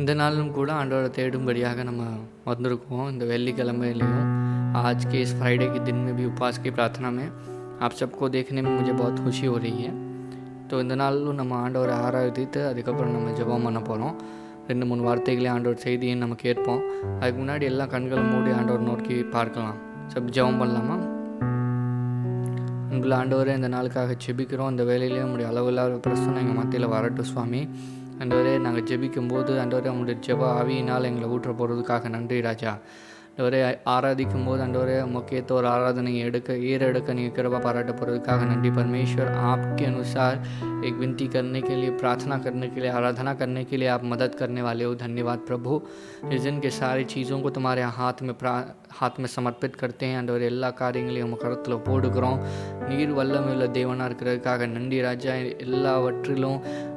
இந்த நாளும் கூட ஆண்டவரை தேடும்படியாக நம்ம வந்திருக்கோம்। இந்த வெள்ளிக்கிழமையிலையும் आज के इस फ्राइडे के दिन में भी उपवास की प्रार्थना में आप सबको देखने में मुझे बहुत खुशी हो रही है। तो இந்த நாளும் நம்ம ஆண்டவரை ஆராதித்து அதுக்கப்புறம் நம்ம ஜெபம் பண்ண போகிறோம்। 2-3 வார்த்தைகளே ஆண்டவர் செய்தியை நம்ம கேட்போம்। அதுக்கு முன்னாடி எல்லாம் கண்களை மூடி ஆண்டவர் நோக்கி பார்க்கலாம்। ஜெபம் பண்ணலாமா? அன்புள்ள ஆண்டவரே, இந்த நாளுக்காக ஜெபிக்கிறோம்। இந்த வேலையிலேயே உங்களுடைய அளவில்லாத பிரசன்னம் எங்கள் மத்தியில் வரட்டும் சுவாமி। ஆண்டவரே, நாங்கள் ஜெபிக்கும் போது ஆண்டவரே உங்களுடைய ஜெப ஆவியினால் எங்களை ஊற்ற போகிறதுக்காக நன்றி ராஜா। ஆண்டவரே, ஆராதிக்கும் போது ஆண்டவரே मुख्यत और आराधना ईर நீங்கள் कृपा पाराट போகிறதுக்காக नंदी परमेश्वर। आपके अनुसार एक विनती करने के लिए, प्रार्थना करने के लिए, आराधना करने के लिए आप मदद करने वाले हो। धन्यवाद प्रभु। इस दिन के सारी चीज़ों को तुम्हारे हाथ में समर्पित करते हैं। ஆண்டவரே, எல்லா காரியங்களையும் உங்கள் கருத்தில் போடுகிறோம்। நீர் வல்லமையுள்ள தேவனாக இருக்கிறதுக்காக நன்றி ராஜா।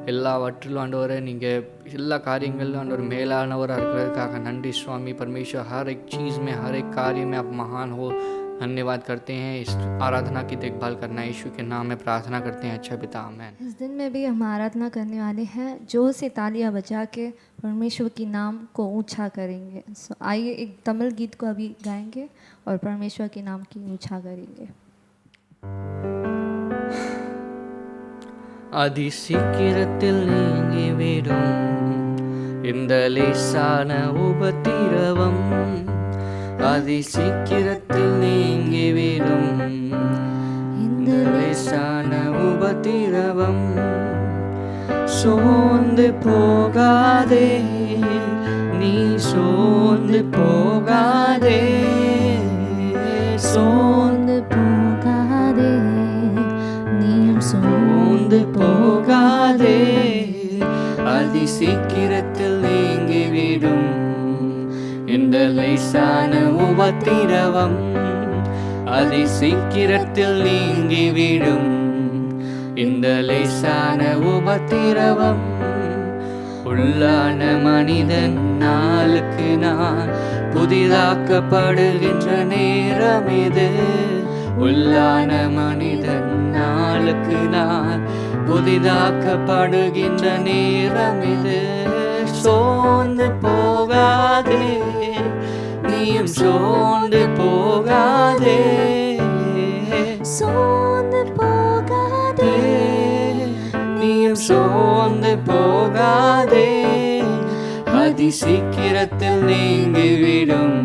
எல்லாவற்றிலும் ஆண்டவரே நீங்கள் எல்லா காரியங்களிலும் ஆண்டவர் மேலானவராக இருக்கிறதுக்காக நன்றி स्वामी परमेश्वर। हर एक चीज़ में, हर एक कार्य में आप महान हो। धन्यवाद करते हैं। इस आराधना की देखभाल करना यीशु के नाम में प्रार्थना करते हैं, अच्छा पिता, आमीन। इस दिन में भी हम आराधना करने वाले हैं, जोर से तालियां बजा के परमेश्वर की नाम को ऊंचा करेंगे। आइए एक तमिल गीत को अभी गाएंगे और परमेश्वर के नाम की ऊंचा करेंगे। அதிசீக்கிரத்தில் நீங்கிவிடும் இந்த லேசான உபத்திரவம், அதிசீக்கிரத்தில் நீங்கிவிடும் இந்த லேசான உபத்திரவம்। சோர்ந்து போகாதே, நீ சோர்ந்து போகாதே, சோர்ந்து போகாதே, நீயும் சோர்ந்து போகாதே, அதிசீக்கிரத்தில் நீங்கிவிடும் இந்த லேசான உபத்திரவம், அதிசீக்கிரத்தில் நீங்கிவிடும் இந்த லேசான உபத்திரவம்। உள்ளான மனிதன் நாளுக்கு நாள் புதிதாக்கப்படுகின்ற நேரம் இது। உள்ளான மனிதன் நாளுக்கு நாள் புதிதாக்கப்படுகின்ற நேரம் இது। சோர்ந்து போகாதே, நீயும் சோர்ந்து போகாதே, சோர்ந்து போகாதே, நீயும் சோர்ந்து போகாதே, அதிசீக்கிரத்தில் நீங்கிவிடும்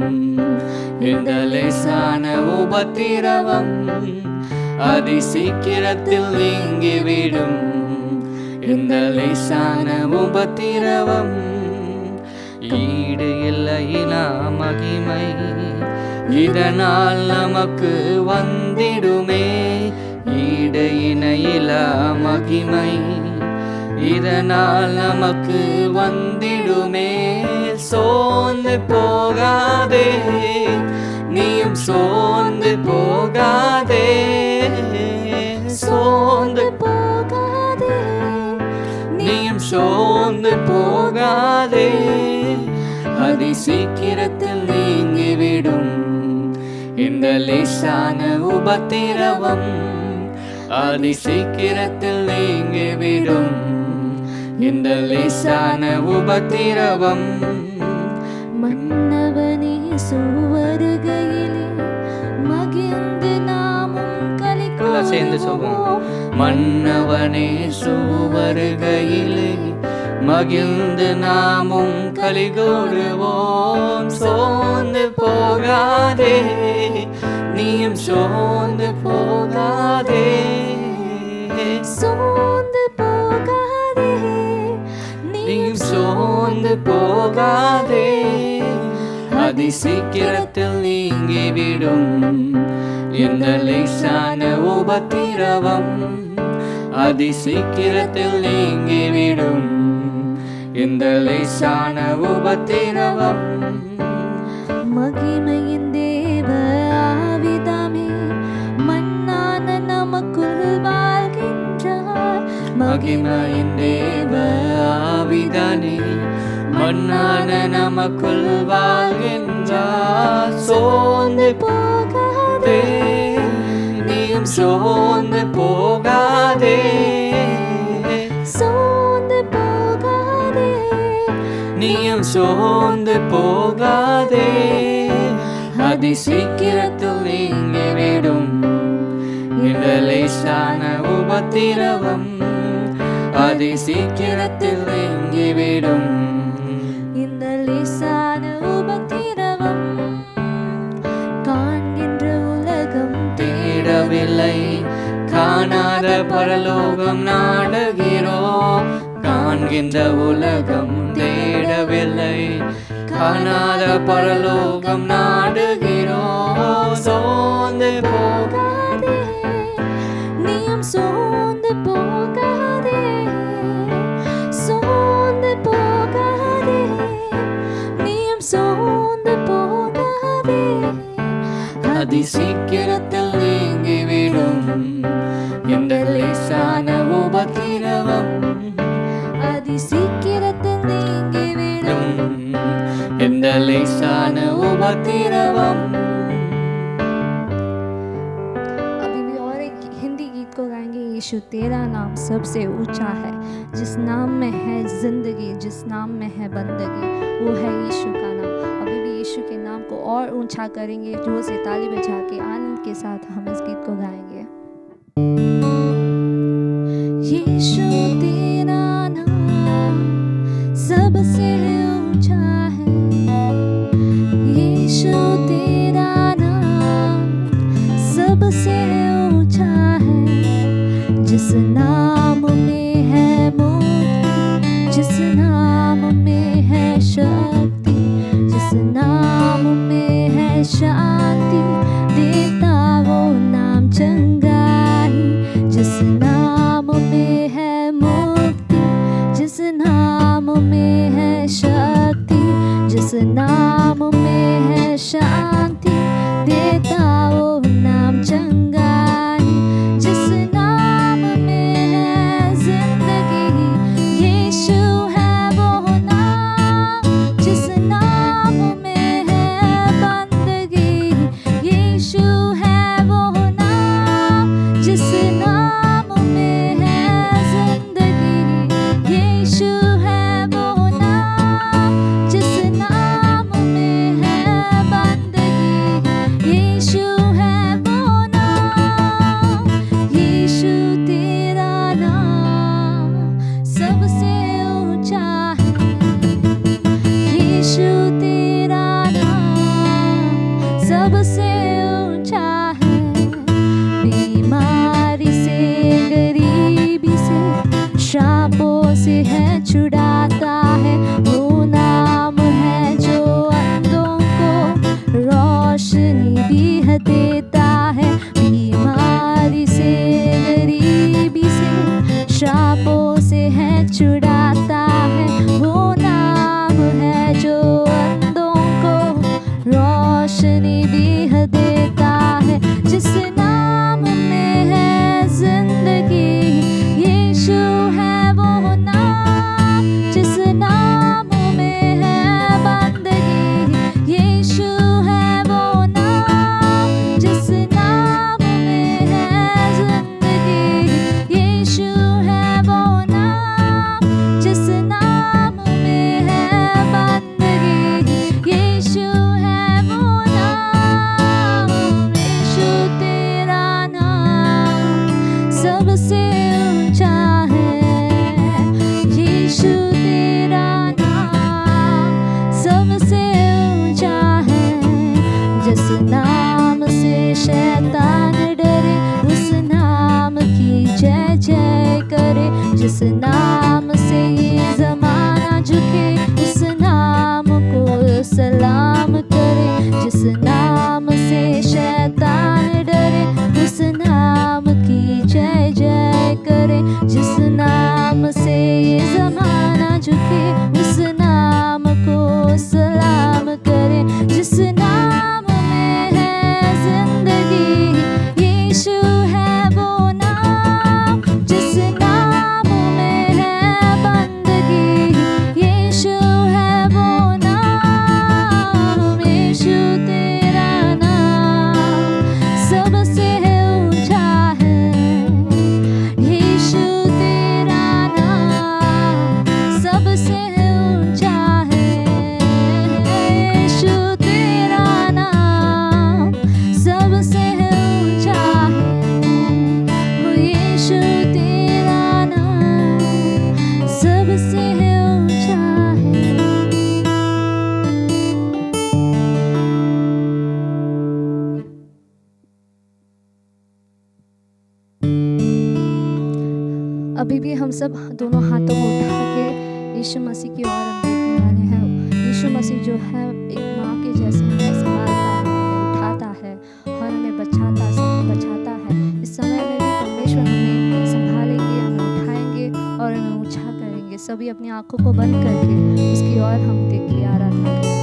இந்த லேசான உபத்திரவம், அதிசீக்கிரத்தில் நீங்கிவிடும் இந்த லேசான உபத்திரவம்। ஈடு இல்லையினா மகிமை இதனால் நமக்கு வந்திடுமே, ஈடு இணையிலா மகிமை இதனால் நமக்கு வந்திடுமே। சோர்ந்து போகாதே, நீயும் சோர்ந்து போகாதே, சோர்ந்து போகாதே, நீயும் சோர்ந்து போகாதே, அதிசீக்கிரத்தில் நீங்கிவிடும் இந்த லேசான உபத்திரவம், அதிசீக்கிரத்தில் நீங்கிவிடும் இந்த லேசான உபத்திரவம்। மன்னவனே சுவருகையிலே மகிழ்ந்து நாமும் எல்லாம் சேர்ந்து சொல்லுவோம்। மன்னவனே சுவருகையிலே மகிழ்ந்து நாமும் கலிகூறுவோம்। சோர்ந்து போகாதே, நீயும் சோர்ந்து போகாதே, சோர்ந்து போகாதே, நீயும் சோர்ந்து போகாதே, அதிசீக்கிரத்தில் நீங்கிவிடும் இந்த லேசான உபத்திரவம், அதிசீக்கிரத்தில் நீங்கிவிடும் இந்த லேசான உபத்திரவம்। மகிமையின் தேவ ஆவிதாமே மன்னான நமக்குள் வாழ்கின்றார், மகிமையின் தேவ ஆவிதானே மன்னான நமக்குள் வாழ்கின்றார்। சோர்ந்து போகாதே, நீயும் சோர்ந்து போகாதே, சோர்ந்து போகாதே, நீயும் சோர்ந்து போகாதே, அதிசீக்கிரத்தில் நீங்கிவிடும் இந்த லேசான உபத்திரவம், அதிசீக்கிரத்தில் நீங்கிவிடும் இந்த லேசான உபத்திரவம். காண்கின்ற உலகம் தேடவில்லை, காணாத பரலோகம் நாடுகிறோம். காண்கின்ற உலகம் தேடவில்லை, காணாத பரலோகம் நாடுகிறோம். சோர்ந்து போகாதே, நீயும் சோர்ந்து போகாதே, சோர்ந்து போகாதே, நீயும் சோர்ந்து போகாதே. அதிசீக்கிரத்தில் நீங்கிவிடும் இந்த லேசான உபத்திரவம், அதிசீக்கிரத்தில் நீங்கிவிடும் இந்த லேசான உபத்திரவம். अभी भी और एक हिंदी गीत को गाएंगे। यीशु तेरा नाम सबसे ऊंचा है, जिस नाम में है जिंदगी, जिस नाम में है बंदगी, वो है यीशु का नाम। अभी भी यीशु के नाम को और ऊंचा करेंगे, जोर से ताली बजा के आनंद के साथ हम इस गीत को गाएंगे। यीशु तेरा नाम सबसे ऊंचा है, यीशु तेरा नाम सबसे ऊंचा है, जिस नाम में है मुक्ति, जिस नाम में है शक्ति, जिस नाम में है शांति, देता वो नाम चंगाई। जिस नाम में है मुक्ति, जिस नाम में है शक्ति, जिस नाम में है शांति, देता वो नाम चंगाई। जिस नाम में है जिंदगी, यीशु है वो नाम, जिस नाम में है बंदगी, यीशु है वो नाम, जिस नाम में है जिंदगी, यीशु है वो नाम, जिस नाम में है बंदगी, यीशु है वो नाम। यीशु तेरा नाम सबसे ऊंचा है, यीशु तेरा नाम सबसे ऊंचा है। बीमारी से, गरीबी से, श्रापों से है छुड़ाता है, वो नाम है जो अंधों को रोशनी भी देता है। बीमारी से, गरीबी से, श्रापों से है छुड़ाता है, वो नाम है जो अंधों को रोशनी भी देता है। जिस नाम में है जिंदगी, यीशु है वो नाम, जिस नाम में है बंदगी, यीशु है वो नाम, जिस नाम में है जिंदगी, यीशु है वो नाम, जिस नाम में है बंदगी, यीशु है वो नाम। यीशु तेरा नाम सबसे ऊंचा है, यीशु तेरा नाम सबसे ऊंचा है। जिस नाम से शैतान डरे, उस नाम की जय जय करे। जिस नाम से ये जमाना झुके, उस नाम को सलाम करे। जिस नाम से शैतान डरे, उस नाम की जय जय करे। जिस नाम से ये जमाना झुके, उस नाम को सलाम करे। जिस नाम में है जिंदगी, यीशु है वो नाम, जिस नाम में है बंदगी, यीशु है वो नाम। यीशु तेरा नाम सबसे ऊंचा है, यीशु तेरा नाम सबसे अभी भी हम सब दोनों हाथों को उठा के यीशु मसीह की ओर हम देखने वाले हैं। यीशु मसीह जो है एक माँ के जैसे हमें संभालता है, हमें उठाता है और हमें बचाता है। इस समय में भी परमेश्वर हमें संभालेंगे, हमें उठाएंगे और हमें ऊंचा करेंगे। सभी अपनी आंखों को बंद करके उसकी ओर हम देख के आराधना करेंगे।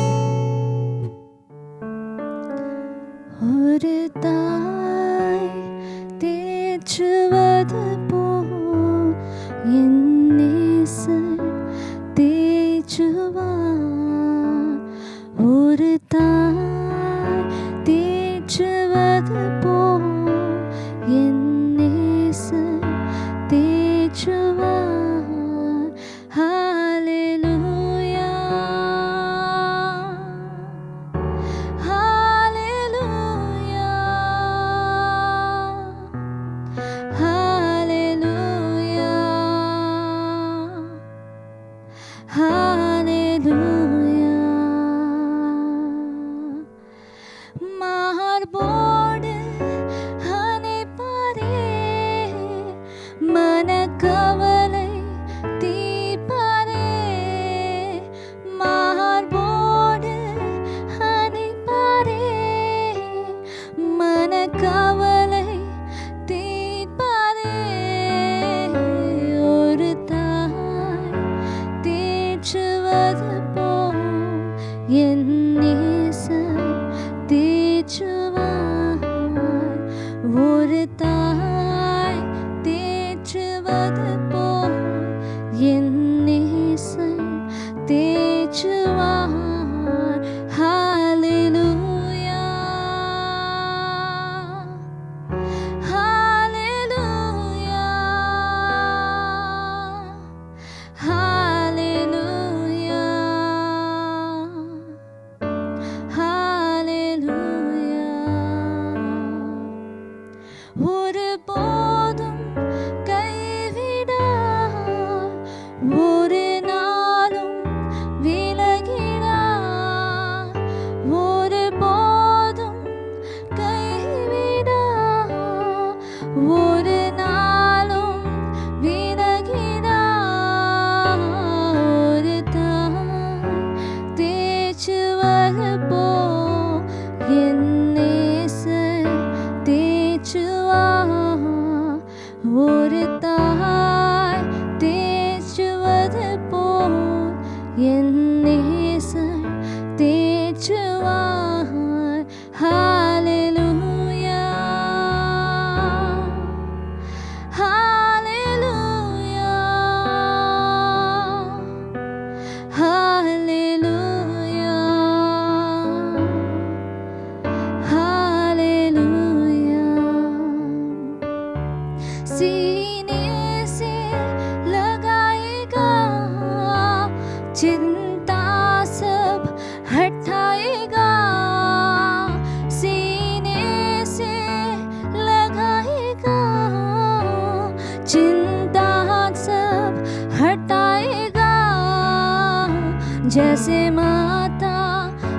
जैसे माता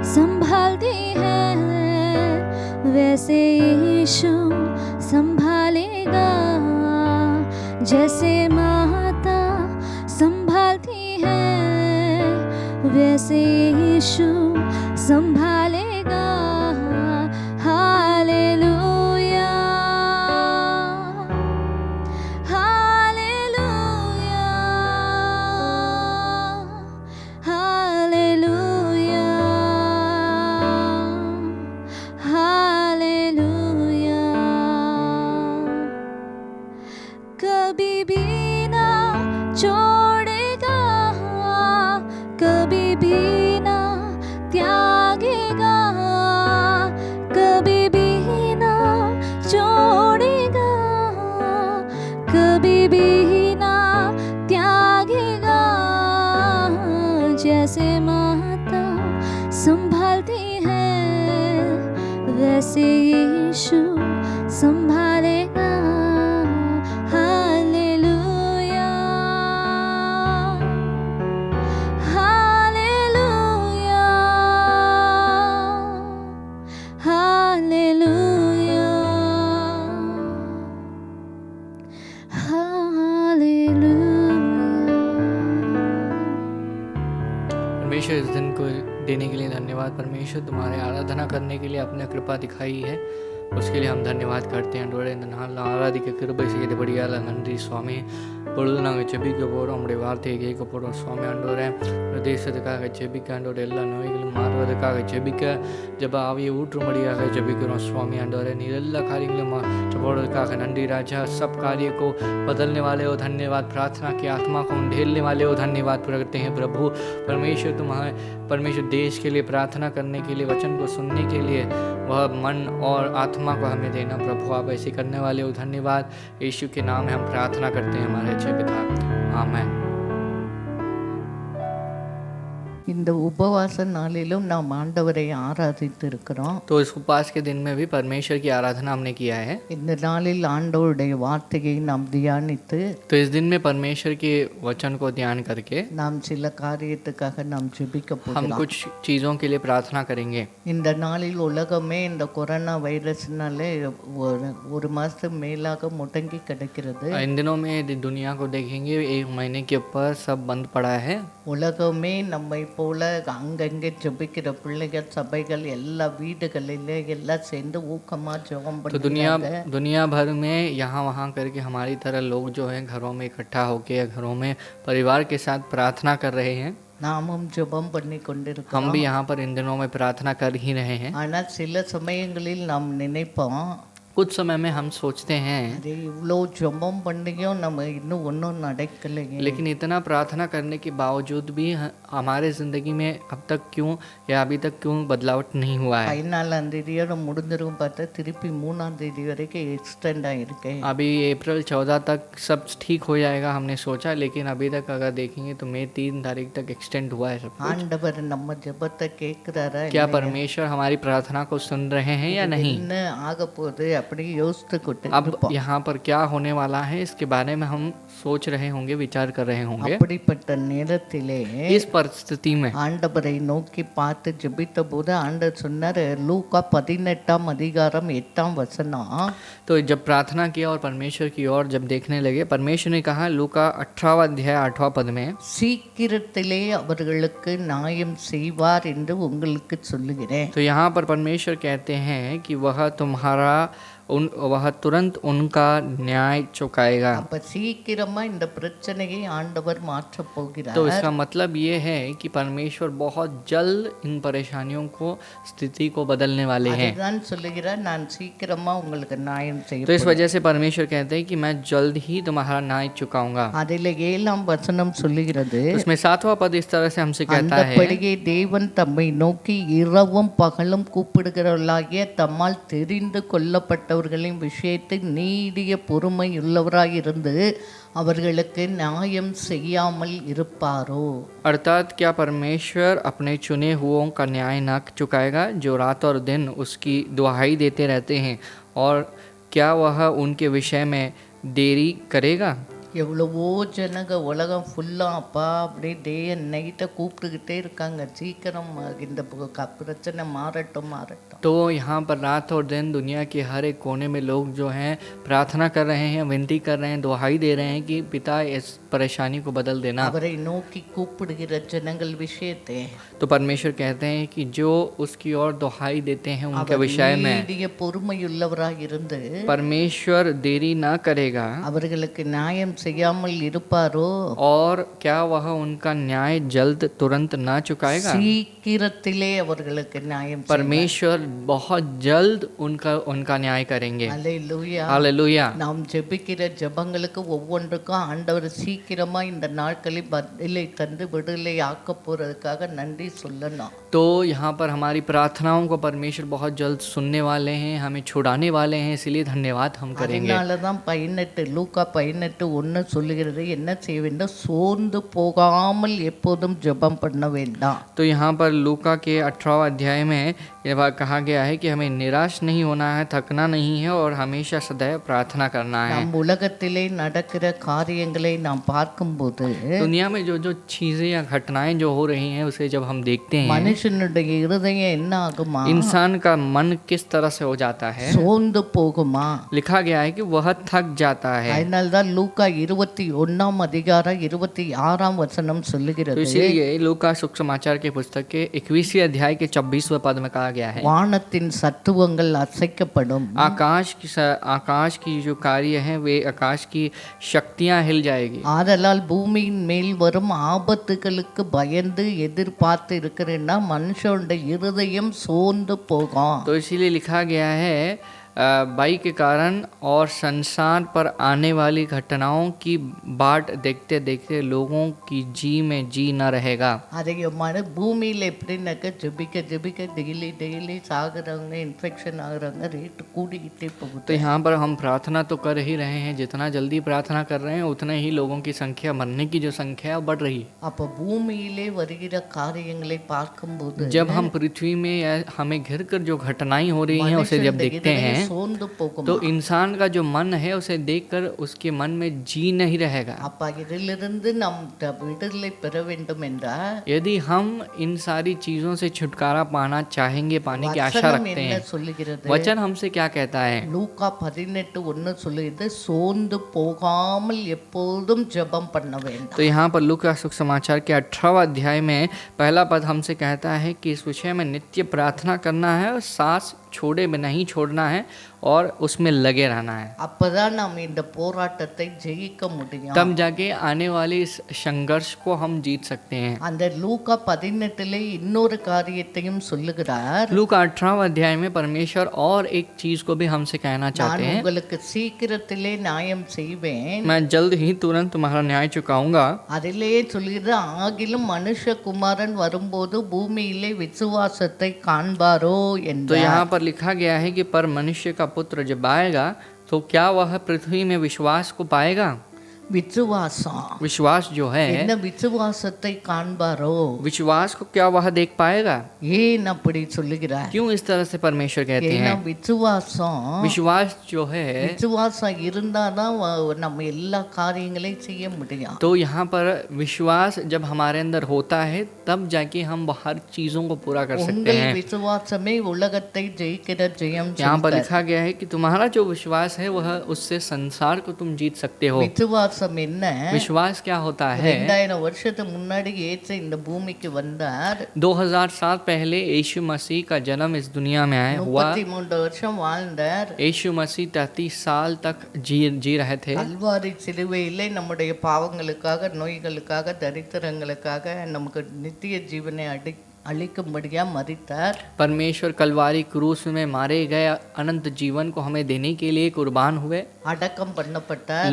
संभालती है वैसे यीशु संभालेगा। जैसे माता संभालती है वैसे यीशु संभालेगा। Hallelujah hallelujah hallelujah hallelujah. कभी भी ना छोड़ेगा, कभी भी ना त्यागेगा। परमेश्वर इस दिन को देने के लिए धन्यवाद। परमेश्वर तुम्हारे आराधना करने के लिए अपने कृपा दिखाई है, उसके लिए हम धन्यवाद करते हैं ஆண்டவரே இந்த நாளில் ஆராதிக்க கிருபை செய்தபடியால் நன்றி சுவாமி. பொழுது நாங்கள் ஜெபிக்க போகிறோம், உங்களுடைய வார்த்தையை கேட்க போகிறோம் சுவாமி. ஆண்டவரே இந்த தேசத்துக்காக ஜெபிக்க, ஆண்டவரே எல்லா நோய்களும் மாறுவதற்காக ஜெபிக்க, ஜெப ஆவியை ஊற்றும்படியாக ஜெபிக்கிறோம் சுவாमी. ஆண்டவரே நீர் எல்லா காரியங்களும் போடுறதுக்காக நன்றி राजा। सब कार्य को बदलने वाले हो धन्यवाद, प्रार्थना की आत्मा को ढेलने वाले हो धन्यवाद करते हैं प्रभु। परमेश्वर तुम्हारे परमेश्वर देश के लिए प्रार्थना करने के लिए, वचन को सुनने के लिए वह मन और आत्मा को हमें देना प्रभु। आप ऐसे करने वाले हो धन्यवाद। यीशु के नाम में हम प्रार्थना करते हैं हमारे अच्छे पिता, आमेन। இந்த உபவாச நாளிலும் நாம் ஆண்டவரை ஆராதித்து இருக்கிறோம். तो इस उपवास के दिन में भी परमेश्वर की आराधना हमने किया है। இந்த நாளில் ஆண்டவருடைய வார்த்தையை நாம் தியானித்து तो इस दिन में परमेश्वर के वचन को ध्यान करके நாம் சில காரியத்துக்காக நாம் ஜெபிக்க हम போகிறோம். कुछ चीज़ों के लिए प्रार्थना करेंगे। இந்த நாளில் உலகமே இந்த கொரோனா வைரஸ்னாலே ஒரு மாதத்துக்கு மேலாக முடங்கி கிடக்கிறது. इन दिनों में दुनिया को देखेंगे, 1 महीने के ऊपर सब बंद पड़ा है। உலகமே நம்மை போல அங்கங்கே ஜெபிக்கிற பிள்ளைகள் சபைகள் எல்லா வீடுகளிலே எல்லாம் சேர்ந்து ஊக்கமாக ஜெபம் तो பண்ணுறாங்க. दुनिया भर में यहाँ वहाँ करके हमारी तरह लोग जो हैं घरों में इकट्ठा होके या घरों में परिवार के साथ प्रार्थना कर रहे हैं। நாமும் ஜெபம் பண்ணி हम கொண்டிருக்கிறோம். भी यहाँ पर इन दिनों में प्रार्थना कर ही रहे हैं। ஆனால் சில சமயங்களில் நாம் நினைப்போம், कुछ समय में हम सोचते हैं அதே இவ்வளோ ஜெபம் பண்ணியும் நம்ம இன்னும் ஒன்றும் நடக்கலைங்க. लेकिन इतना प्रार्थना करने के बावजूद भी हमारे ज़िंदगी में अब तक क्यों या अभी तक क्यों बदलाव नहीं हुआ है। 14ஆம் தேதியோட முடிஞ்சிரும் பார்த்தா திருப்பி 3ஆம் தேதி வரைக்கும் எக்ஸ்டெண்ட் ஆகிருக்கு. अभी अप्रैल 14 तक सब ठीक हो जाएगा हमने सोचा, लेकिन अभी तक अगर देखेंगे तो मई 3 तारीख तक एक्सटेंड हुआ है सब कुछ। ஆண்டவர் நம்ம ஜெபத்தை கேட்குறாரா? क्या परमेश्वर हमारी प्रार्थना को सुन रहे हैं या नहीं? என்ன ஆக போகுது அப்படி யோசித்துக்கிட்டு अब यहाँ पर क्या होने वाला है इसके बारे में हम सोच रहे होंगे, विचार कर रहे होंगे। அப்படிப்பட்ட நேரத்திலே इस परिस्थिति में ஆண்டவரை நோக்கி பார்த்து ஜெபித்த போது ஆண்டவர் சொன்னார், லூக்கா 18ஆம் அதிகாரம் 8ஆம் வசனம், तो जब प्रार्थना किया और परमेश्वर की ओर जब देखने लगे, परमेश्वर ने कहा लूका 18वां अध्याय 8वां पद में, சீக்கிரத்திலே அவர்களுக்கு நியாயம் செய்வார் என்று உங்களுக்கு சொல்லுகிறேன். तो यहाँ पर परमेश्वर कहते हैं कि वह तुरंत उनका न्याय चुकाएगा। அப்ப சீக்கிரமா இந்த பிரச்சனையை ஆண்டவர் மாற்ற போகிறார். तो इसका मतलब ये है कि परमेश्वर बहुत जल्द इन परेशानियों को, स्थिति को बदलने वाले हैं। அதுதான் சொல்லுகிறார், நான் சீக்கிரமா உங்களுக்கு நியாயம் तो इस செய்வேன். वजह से परमेश्वर कहते हैं कि मैं जल्द ही तुम्हारा न्याय चुकाऊंगा। அதில் 7ஆம் வசனம் சொல்லுகிறது, उसमें 7वां पद इस तरह से हमसे कहता है, அந்தபடியே தேவன் தம்மை நோக்கி இரவும் பகலும் கூப்பிடுகிறவர்களாகிய தம்மால் தெரிந்து கொள்ளப்பட்டவர்களின் விஷயத்தில் நீடிய பொறுமை உள்ளவராயிருந்து அவர்களுக்கு நியாயம் செய்யாமல் இருப்பாரோ? अर्थात क्या परमेश्वर अपने चुने हुओं का न्याय न चुकाएगा जो रात और दिन उसकी दुहाई देते रहते हैं, और क्या वह उनके विषय में देरी करेगा? எவ்வளவோ ஜனங்க உலகம் ஃபுல்லாக அப்பா அப்படியே டே அண்ட் நைட்டை கூப்பிட்டுக்கிட்டே இருக்காங்க, சீக்கிரம் இந்த பிரச்சனை மாறட்டும் மாறட்டும். तो यहाँ पर रात और दिन दुनिया के हर एक कोने में लोग जो हैं प्रार्थना कर रहे हैं, विनती कर रहे हैं, दुहाई दे रहे हैं कि पिता इस परेशानी को बदल देना। அவரை நோக்கி கூப்பிடுகிற ஜனங்கள் விஷயத்தை तो परमेश्वर कहते हैं कि जो उसकी ओर दुहाई देते हैं उनके அவர் विषय में நீடிய பொறுமையுள்ளவராக இருந்து परमेश्वर देरी न करेगा, அவர்களுக்கு நியாயம் செய்யாமல் இருப்பாரோ? और क्या वह उनका न्याय जल्द तुरंत न चुकाएगा? சீக்கிரத்திலே அவர்களுக்கு நியாயம் परमेश्वर बहुत जल्द उनका न्याय करेंगे। அல்லேலூயா. हालेलुया। நாம் ஜெபிக்கிற ஜெபங்களுக்கு ஒவ்வொன்றுக்கும் ஆண்டவர் சீக்கிரமா இந்த நாட்களில் பதிலை தந்து விடுதலை ஆக்க போறதுக்காக நன்றி சொல்லணும். तो यहाँ पर हमारी प्रार्थनाओं को परमेश्वर बहुत जल्द सुनने वाले हैं, हमें छुड़ाने वाले हैं, इसलिए धन्यवाद हम करेंगे। அதனாலதான் 18 லூக்கா 18:1 சொல்லுகிறது, என்ன செய்ய வேண்டும்? சோர்ந்து போகாமல் எப்போதும் ஜெபம் பண்ண வேண்டாம். तो यहाँ पर लूका के 18वां अध्याय में ये बात कहा गया है कि हमें निराश नहीं होना है, थकना नहीं है और हमेशा सदैव प्रार्थना करना है। நம் உலகத்திலே நடக்கிற காரியங்களை நாம் பார்க்கும்போது दुनिया में जो जो चीज़ें या घटनाएं जो हो रही हैं उसे जब हम देखते हैं, மனுஷனுடைய இருதயம் என்ன ஆகுமா? इंसान का मन किस तरह से हो जाता है। சோர்ந்து போகுமா? लिखा गया है कि वह थक जाता है। அதனால்தான் லூக்கா 21 அதிகாரம் 26 வசனம் तो சொல்லுகிறது, इसीलिए लूका सुसमाचार के पुस्तक के 21वें अध्याय के 24वें पद में कहा गया है, வானத்தின் சத்துவங்கள் அசைக்கப்படும், आकाश की जो कार्य है वे आकाश की शक्तियां हिल जाएगी। ஆதலால் பூமியின் மேல் வரும் ஆபத்துகளுக்கு பயந்து எதிர்பார்த்து இருக்கிறேன்னா மனுஷனுடைய இருதயம் சோர்ந்து போகும். तो इसीलिए लिखा गया है बाई के कारण और संसार पर आने वाली घटनाओं की बाट देखते देखते लोगों की जी में जी न रहेगा। அதை பூமியில் எப்படின்னாக்க ஜெபிக்க ஜெபிக்க டெய்லி சாகுறவங்க, இன்ஃபெக்ஷன் ஆகுறவங்க ரேட்டு கூடிக்கிட்டே போகுது. तो यहाँ पर हम प्रार्थना तो कर ही रहे हैं, जितना जल्दी प्रार्थना कर रहे हैं उतने ही लोगों की संख्या, मरने की जो संख्या है बढ़ रही है। அப்போ பூமியிலே வருகிற காரியங்களை பார்க்கும்போது जब हम पृथ्वी में या हमें घिर कर जो घटनाएं हो रही हैं उसे जब देखते हैं சோர்ந்து போகும். तो इंसान का जो मन है उसे देखकर उसके मन में जी नहीं रहेगा। அப்ப இதிலிருந்து நாம் விடுதலை பெற வேண்டும் என்றால் यदि हम इन सारी चीजों से छुटकारा पाना चाहेंगे, पाने की आशा வசனம் रखते என்ன हैं, சொல்லுகிறது? वचन हमसे क्या कहता है? லூக்கா 18:1 சொல்லுகிறது, சோர்ந்து போகாமல் எப்போதும் ஜெபம் பண்ண வேண்டும். तो यहाँ पर लूका सुसमाचार के 18वां अध्याय में पहला पद हमसे कहता है कि इस विषय में नित्य प्रार्थना करना है और सांस छोड़े में नहीं छोड़ना है और उसमें लगे रहना है। அப்பதான் நாம் இந்த போராட்டத்தை ஜெயிக்க முடியும். तब जाके आने वाले इस संघर्ष को हम जीत सकते हैं। அந்த லூக்கா 18 இன்னொரு காரியத்தையும் சொல்லுகிறார். लूका 18वां अध्याय में परमेश्वर और एक चीज को भी हमसे कहना நான் चाहते हैं, உங்களுக்கு சீக்கிரத்திலே நியாயம் செய்வேன். मैं जल्द ही तुरंत तुम्हारा न्याय चुकाऊंगा। அதிலே சொல்லுகிறது, ஆகிலும் மனுஷகுமாரன் வரும்போது பூமியிலே விசுவாசத்தை காண்பாரோ तो என்றார். यहाँ पर लिखा गया है कि पर मनुष्य का पुत्र जब आएगा तो क्या वह पृथ्वी में विश्वास को पाएगा? விசுவாசம் विश्वास जो है, என்ன விசுவாசத்தை காண்பாரோ? विश्वास को क्या वह देख पाएगा? ஏன் அப்படி சொல்லுகிறார்? क्यों इस तरह से परमेश्वर कहते ஏன்னா हैं? விசுவாசம் विश्वास जो है, விசுவாசம் இருந்தாதான் நம்ம எல்லா காரியங்களையும் செய்ய முடியும். तो यहाँ पर विश्वास जब हमारे अंदर होता है तब जाके हम हर चीजों को पूरा कर सकते உங்கள் हैं। விசுவாசமே உலகத்தை ஜெயிக்கிற ஜெயம். यहाँ पर लिखा गया है कि तुम्हारा जो विश्वास है वह उससे संसार को तुम जीत सकते हो। விசுவாசம் என்ன? विश्वास क्या होता है? 2000 வருஷத்துக்கு முன்னாடி இயேசு இந்த பூமிக்கு வந்தார். 2000 साल पहले यीशु मसीह का जन्म इस दुनिया में आया हुआ। 33 வருஷம் வாழ்ந்தார். यीशु मसीह 33 साल तक जी रहे थे। கல்வாரி சிலுவையிலே நம்முடைய பாவங்களுக்காக, நோய்களுக்காக, தரித்திரங்களுக்காக நமக்கு நித்திய ஜீவனை அளிக்கும்படியா மரித்தார். परमेश्वर कलवारी क्रूस में मारे गए अनंत जीवन को हमें देने के लिए कुर्बान हुए। அடக்கம் பண்ணப்பட்டார்.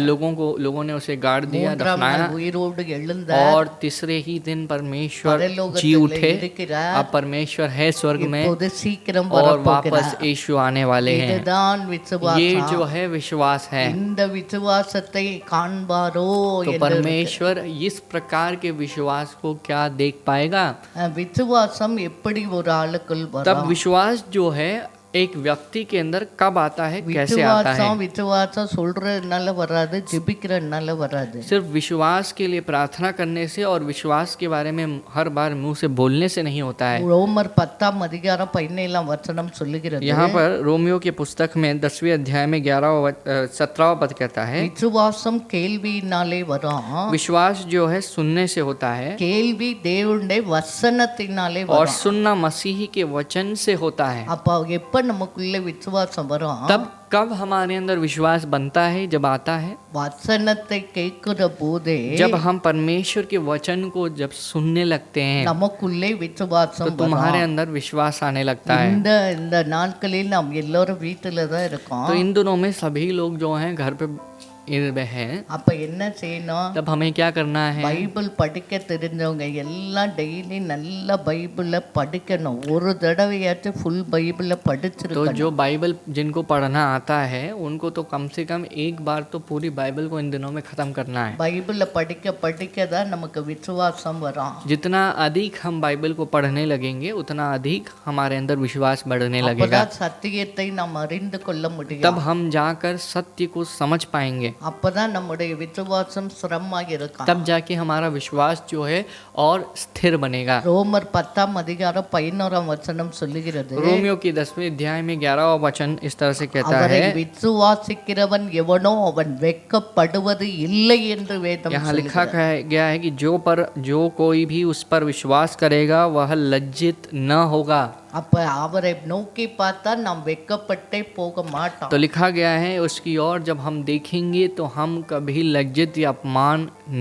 लोगों ने उसे गाड़ दिया, மூன்றாம் நாள் दफनाया உயிரோடு எழுந்தார். और तीसरे ही दिन परमेश्वर जी பரலோகத்தில் उठे। இருக்கிறார். अब परमेश्वर है स्वर्ग में இப்போது சீக்கிரம் और வரப்போகிறார். वापस यीशु आने वाले हैं। இதுதான் ये விசுவாசம். जो है विश्वास है। இந்த விசுவாசத்தை காண்பாரோ तो என்று परमेश्वर इस प्रकार के विश्वास को क्या देख पाएगा? விசுவாசம் எப்படி ஒரு ஆளுக்குள் तब வரும்? विश्वास जो है एक व्यक्ति के अंदर कब आता है, कैसे आता है? விசுவாசம் சொல்றதுனால வராது, ஜெபிக்கிறதுனால வராது. सिर्फ विश्वास के लिए प्रार्थना करने से और विश्वास के बारे में हर बार मुंह से बोलने से नहीं होता है। ரோமர் 10 அதிகாரம் 17 வசனம் சொல்லுகிறது, यहाँ पर रोमियो की पुस्तक में 10वें अध्याय में 17वां पद कहता है, விசுவாசம் கேள்வியினாலே வரும், विश्वास जो है सुनने से होता है கேள்வி தேவனுடைய வசனத்தினாலே और வரும். सुनना मसीह के वचन से होता है। அப்ப எப்ப நமக்குள்ள விசுவாசம் வரும்? तब कब हमारे अंदर विश्वास बनता है? जब आता है வசனத்தை கேட்கிற போதே जब हम परमेश्वर के वचन को जब सुनने लगते हैं நமக்குள்ளே तो விசுவாசம் तुम्हारे வரும். अंदर विश्वास आने लगता है। இந்த நாட்களில் நாம் எல்லாரும் வீட்டில தான் இருக்கோம். तो इन दिनों में सभी लोग जो हैं घर पे में है, அப்ப என்ன செய்யணும்? तब हमें क्या करना है? பைபிள் படிக்க தெரிஞ்சவங்க எல்லாம் டெய்லி நல்லா பைபிளை படிக்கணும். ஒரு தடவையாச்சும் ஃபுல் பைபிளை तो படிச்சிருக்கணும். जो बाइबल जिनको पढ़ना आता है उनको तो कम से कम एक बार तो पूरी बाइबल को इन दिनों में ख़त्म करना है। பைபிளை படிக்க படிக்க தான் நமக்கு விசுவாசம் வரும். जितना अधिक हम बाइबल को पढ़ने लगेंगे उतना अधिक हमारे अंदर विश्वास बढ़ने लगेगा। அப்பதான் சத்தியத்தை நாம் அறிந்து கொள்ள முடியும். तब हम जाकर सत्य को समझ पाएंगे, அப்பதான் நம்முடைய விசுவாசம் ஸ்திரமாக இருக்கும். तब जाके हमारा विश्वास जो है और स्थिर बनेगा। ரோமர் 10:11 சொல்லுகிறது, रोमियो की 10वें अध्याय में 11वां वचन इस तरह से कहता அவரை है, விசுவாசிக்கிறவன் எவனோ அவன் வெட்கப்படுவது இல்லை என்று வேதம் यहाँ लिखा சொல்லுகிறது. गया है कि जो कोई भी उस पर विश्वास करेगा वह लज्जित न होगा। அப்ப அவரை நோக்கி பார்த்தா நாம் வெட்கப்பட்டே போக மாட்டோம். तो लिखा गया है उसकी ओर जब हम देखेंगे तो हम कभी लज्जित या अपमान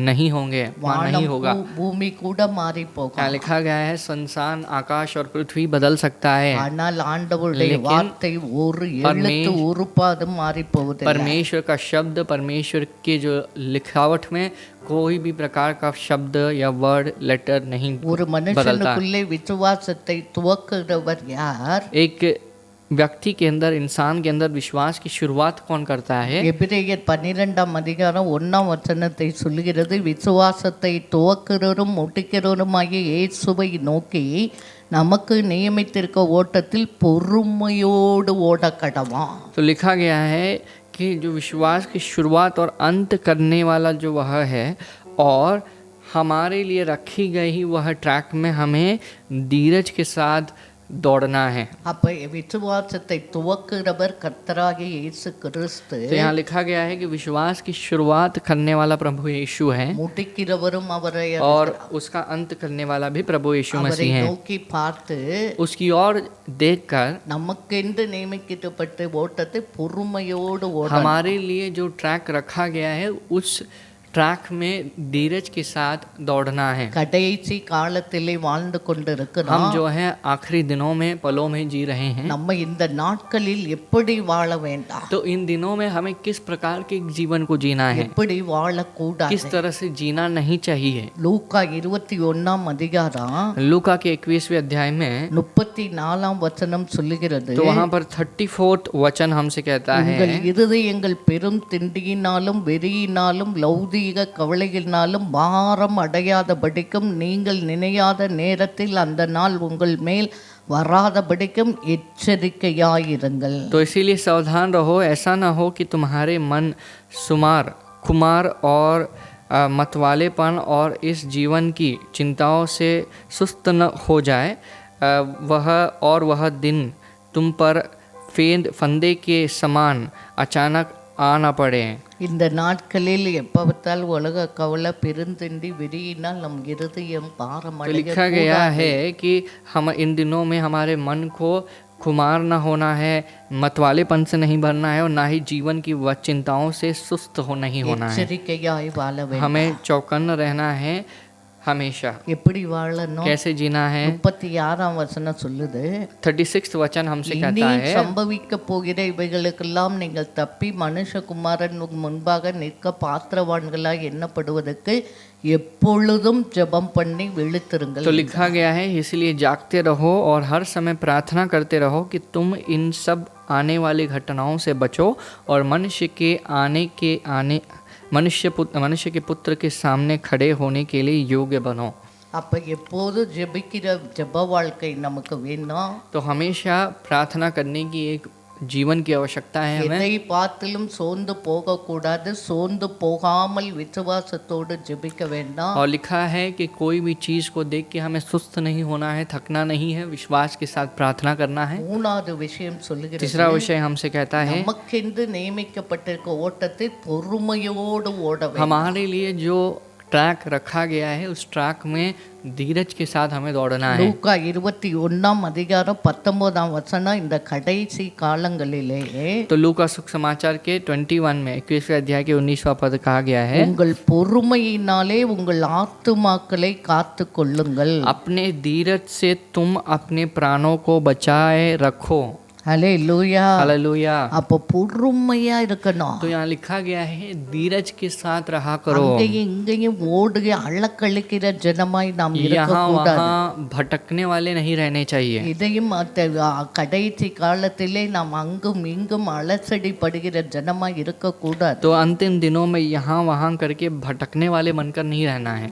नहीं होंगे, अपमान नहीं होगा। பூமி கூட மாறி போகும். क्या लिखा गया है, संसार आकाश और पृथ्वी बदल सकता है, ஆனால் ஆண்டவருடைய लेकिन வார்த்தை ஒரு எழுத்து உருப்பாது மாறி போகுது. परमेश्वर का शब्द, परमेश्वर के जो लिखावट में कोई भी प्रकार का शब्द या वर्ड लेटर नहीं ஒரு बदलता। மனுஷனுக்குள்ளே விசுவாசத்தை துவக்குகிறவர் யார்? एक व्यक्ति के अंदर, इंसान के अंदर विश्वास की शुरुआत कौन करता है? எபிரேயர் 12:1 சொல்லுகிறது, விசுவாசத்தை துவக்கிறவரும் முடிக்கிறவருமாகிய இயேசுவை நோக்கி நமக்கு நியமித்திருக்க ஓட்டத்தில் பொறுமையோடு ஓட கடவான். तो लिखा गया है कि जो विश्वास की शुरुआत और अंत करने वाला जो वह है और हमारे लिए रखी गई वह ट्रैक में हमें धीरज के साथ दौड़ना है। அப்ப விசுவாசத்தை துவக்குகிறவர் கர்த்தராகிய இயேசு கிறிஸ்து, तो यहाँ लिखा गया है कि विश्वास की शुरुआत करने वाला प्रभु यीशु है முடிக்கிறவரும் அவரை और उसका अंत करने वाला भी प्रभु यीशु அவரை मसीह है। நோக்கி பார்த்து उसकी ओर देखकर நமக்கென்று நியமிக்கப்பட்ட ஓட்டத்தை பொறுமையோடு ஓட, हमारे लिए जो ट्रैक रखा गया है उस ट्रैक में धीरज के साथ दौड़ना है। கடைசி காலத்திலே வாழ்ந்து கொண்டிருக்கிறோம். हम जो है आखिरी दिनों में, पलों में जी रहे हैं। நம்ம இந்த நாட்களில் எப்படி வாழ வேண்டாம், तो इन दिनों में हमें किस प्रकार के जीवन को जीना है, எப்படி வாழக்கூடாது. किस तरह से जीना नहीं चाहिए। லூக்கா 21 लूका के 21वें अध्याय में 34 சொல்லுகிறது, तो वहाँ पर 34th वचन हमसे कहता है, உங்கள் இருதயங்கள் பெரும் திண்டியினாலும் வெறியினாலும் லௌதீக கவலையினாலும் பாரம் அடையாதபடிக்கும் நீங்கள் நினையாத நேரத்தில் அந்த நாள் உங்கள் மேல் வராதபடிக்கும் எச்சரிக்கையாயிருங்கள். तो इसीलिए सावधान रहो, ऐसा ना हो कि तुम्हारे मन खुमार और मतवालेपन और इस जीवन की चिंताओं से सुस्त न हो जाए, वह दिन तुम पर फंदे के समान अचानक आ न पड़े। இந்த நாட்களில் எப்ப பார்த்தாலும் உலக கவலை பெருந்திண்டி வெறியினால் நம் இருதயம் பாரம் तो लिखा गया है कि हम इन दिनों में हमारे मन को खुमार न होना है, मतवालेपन से नहीं भरना है और ना ही जीवन की वह चिंताओं से सुस्त नहीं होना है। எச்சரிக்கையாய் வாழ வேண்டும். हमें चौकन्न रहना है हमेशा। எப்படி வாழணும்? कैसे जीना है? 36 சொல்லுது, 36th वचन हमसे இனி कहता है, சம்பவிக்க போகிற இவைகளுக்கெல்லாம் நீங்கள் தப்பி மனுஷகுமாரன் முன்பாக நிற்க பாத்திரவான்களாய் எண்ணப்படுவதற்கு எப்பொழுதும் ஜெபம் பண்ணி விழித்திருங்கள். तो लिखा गया है, इसलिए जागते रहो और हर समय प्रार्थना करते रहो कि तुम इन सब आने वाली घटनाओं से बचो और मनुष्य के पुत्र के सामने खड़े होने के लिए योग्य बनो। அப்ப எப்போது ஜெபிக்கிற ஜெப வாழ்க்கை நமக்கு வேணும். तो हमेशा प्रार्थना करने की एक जीवन की आवश्यकता है हमें। எதை பார்த்திலும் சோர்ந்து போகக்கூடாது, சோர்ந்து போகாமல் விசுவாசத்தோடு ஜெபிக்க வேண்டாம். और लिखा है कि कोई भी चीज़ को देख के हमें सुस्त नहीं होना है, थकना नहीं है, विश्वास के साथ प्रार्थना करना है। மூணாவது விஷயம் சொல்லுகிறது, तीसरा विषय हमसे कहता है, நமக்கென்று நியமிக்கப்பட்டிருக்க ஓட்டத்தை பொறுமையோடு ஓட வேண்டும். हमारे लिए जो ट्रैक रखा गया है उस ट्रैक में धीरज के साथ हमें दौड़ना है। லூக்கா 21:19 இந்த கடைசி காலங்களிலே तो लूका सुसमाचार के 21 में 21वें अध्याय के 19वां पद कहा गया है, உங்கள் பொறுமையினாலே உங்கள் ஆத்துமாக்களை காத்து கொள்ளுங்கள். अपने धीरज से तुम अपने प्राणों को बचाए रखो। ஹல்லேலூயா. हालेलुया। அப்போ பொறுமையா இருக்கணும். तो यहाँ लिखा गया है धीरज के साथ रहा करो। அங்கேயும் இங்கேயும் ஓடுக அளக்களிக்கிற ஜனமாய் நாம் यहाँ இருக்கக்கூடாது. वहाँ भटकने वाले नहीं रहने चाहिए। இதையும் கடைசி காலத்திலே நாம் அங்கும் இங்கும் அலசடி படுகிற ஜனமாய் இருக்கக்கூடாது. तो अंतिम दिनों में यहाँ वहाँ करके भटकने वाले बनकर नहीं रहना है।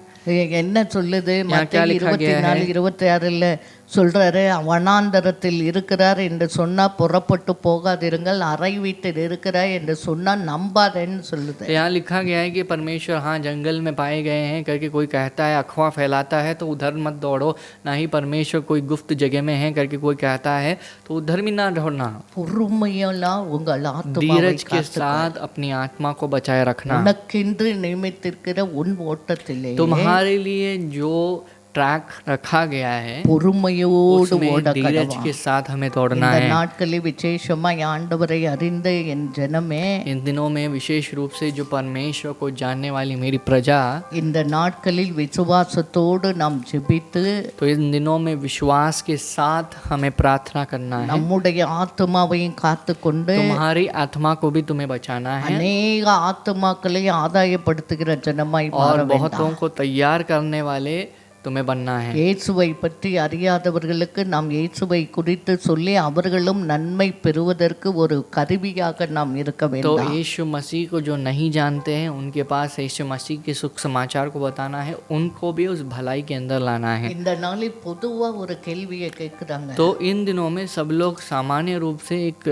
என்ன சொல்லுது மத்தேயு क्या लिखा गया 24:26 சொல்றாரு, வனாந்தரத்தில் இருக்கிறார் என்று சொன்னா புறப்பட்டு போகாதிருங்கள், அறை வீட்டில் இருக்கிறார் என்று சொன்னா நம்பாதேன்னு சொல்லுது. तो यहाँ लिखा गया है कि परमेश्वर हाँ जंगल में पाए गए हैं करके कोई कहता है, अफवाह फैलाता है तो उधर मत दौड़ो। ना ही परमेश्वर कोई गुप्त जगह में है करके कोई कहता है तो उधर भी ना दौड़ना। பொறுமையெல்லாம் உங்கள் ஆத்துமாவை धीरज के साथ अपनी आत्मा को बचाए रखना। உனக்கென்று நியமித்திருக்கிற உன் ஓட்டத்திலே तुम्हारे लिए जो ट्रैक रखा गया है பொறுமையோடு उसमें ஓட धीरज கடவா. के साथ हमें दौड़ना இந்த है। நாட்களில் விசேஷமாய் ஆண்டவரை அறிந்த என் ஜனமே, इन दिनों में विशेष रूप से जो परमेश्वर को जानने वाली मेरी प्रजा, இந்த நாட்களில் விசுவாசத்தோடு நாம் ஜெபித்து तो इन दिनों में विश्वास के साथ हमें प्रार्थना करना है। நம்முடைய ஆத்துமாவையும் காத்து கொண்டு तुम्हारी आत्मा को भी तुम्हें बचाना है அநேக ஆத்துமாக்களை ஆதாயப்படுத்துகிற ஜனமாய் மாற और வேண்டும். बहुतों को तैयार करने वाले तुम्हें बनना है। இயேசுவை பற்றி அறியாதவர்களுக்கு நாம் இயேசுவை குறித்து சொல்லி அவர்களும் நன்மை பெறுவதற்கு ஒரு கருவியாக நாம் இருக்க तो வேண்டும். यीशु मसीह को जो नहीं जानते हैं उनके पास यीशु मसीह के सुख समाचार को बताना है, उनको भी उस भलाई के अंदर लाना है। இந்த நாளில் பொதுவா ஒரு கேள்வியை கேட்குறாங்க. तो इन दिनों में सब लोग सामान्य रूप से एक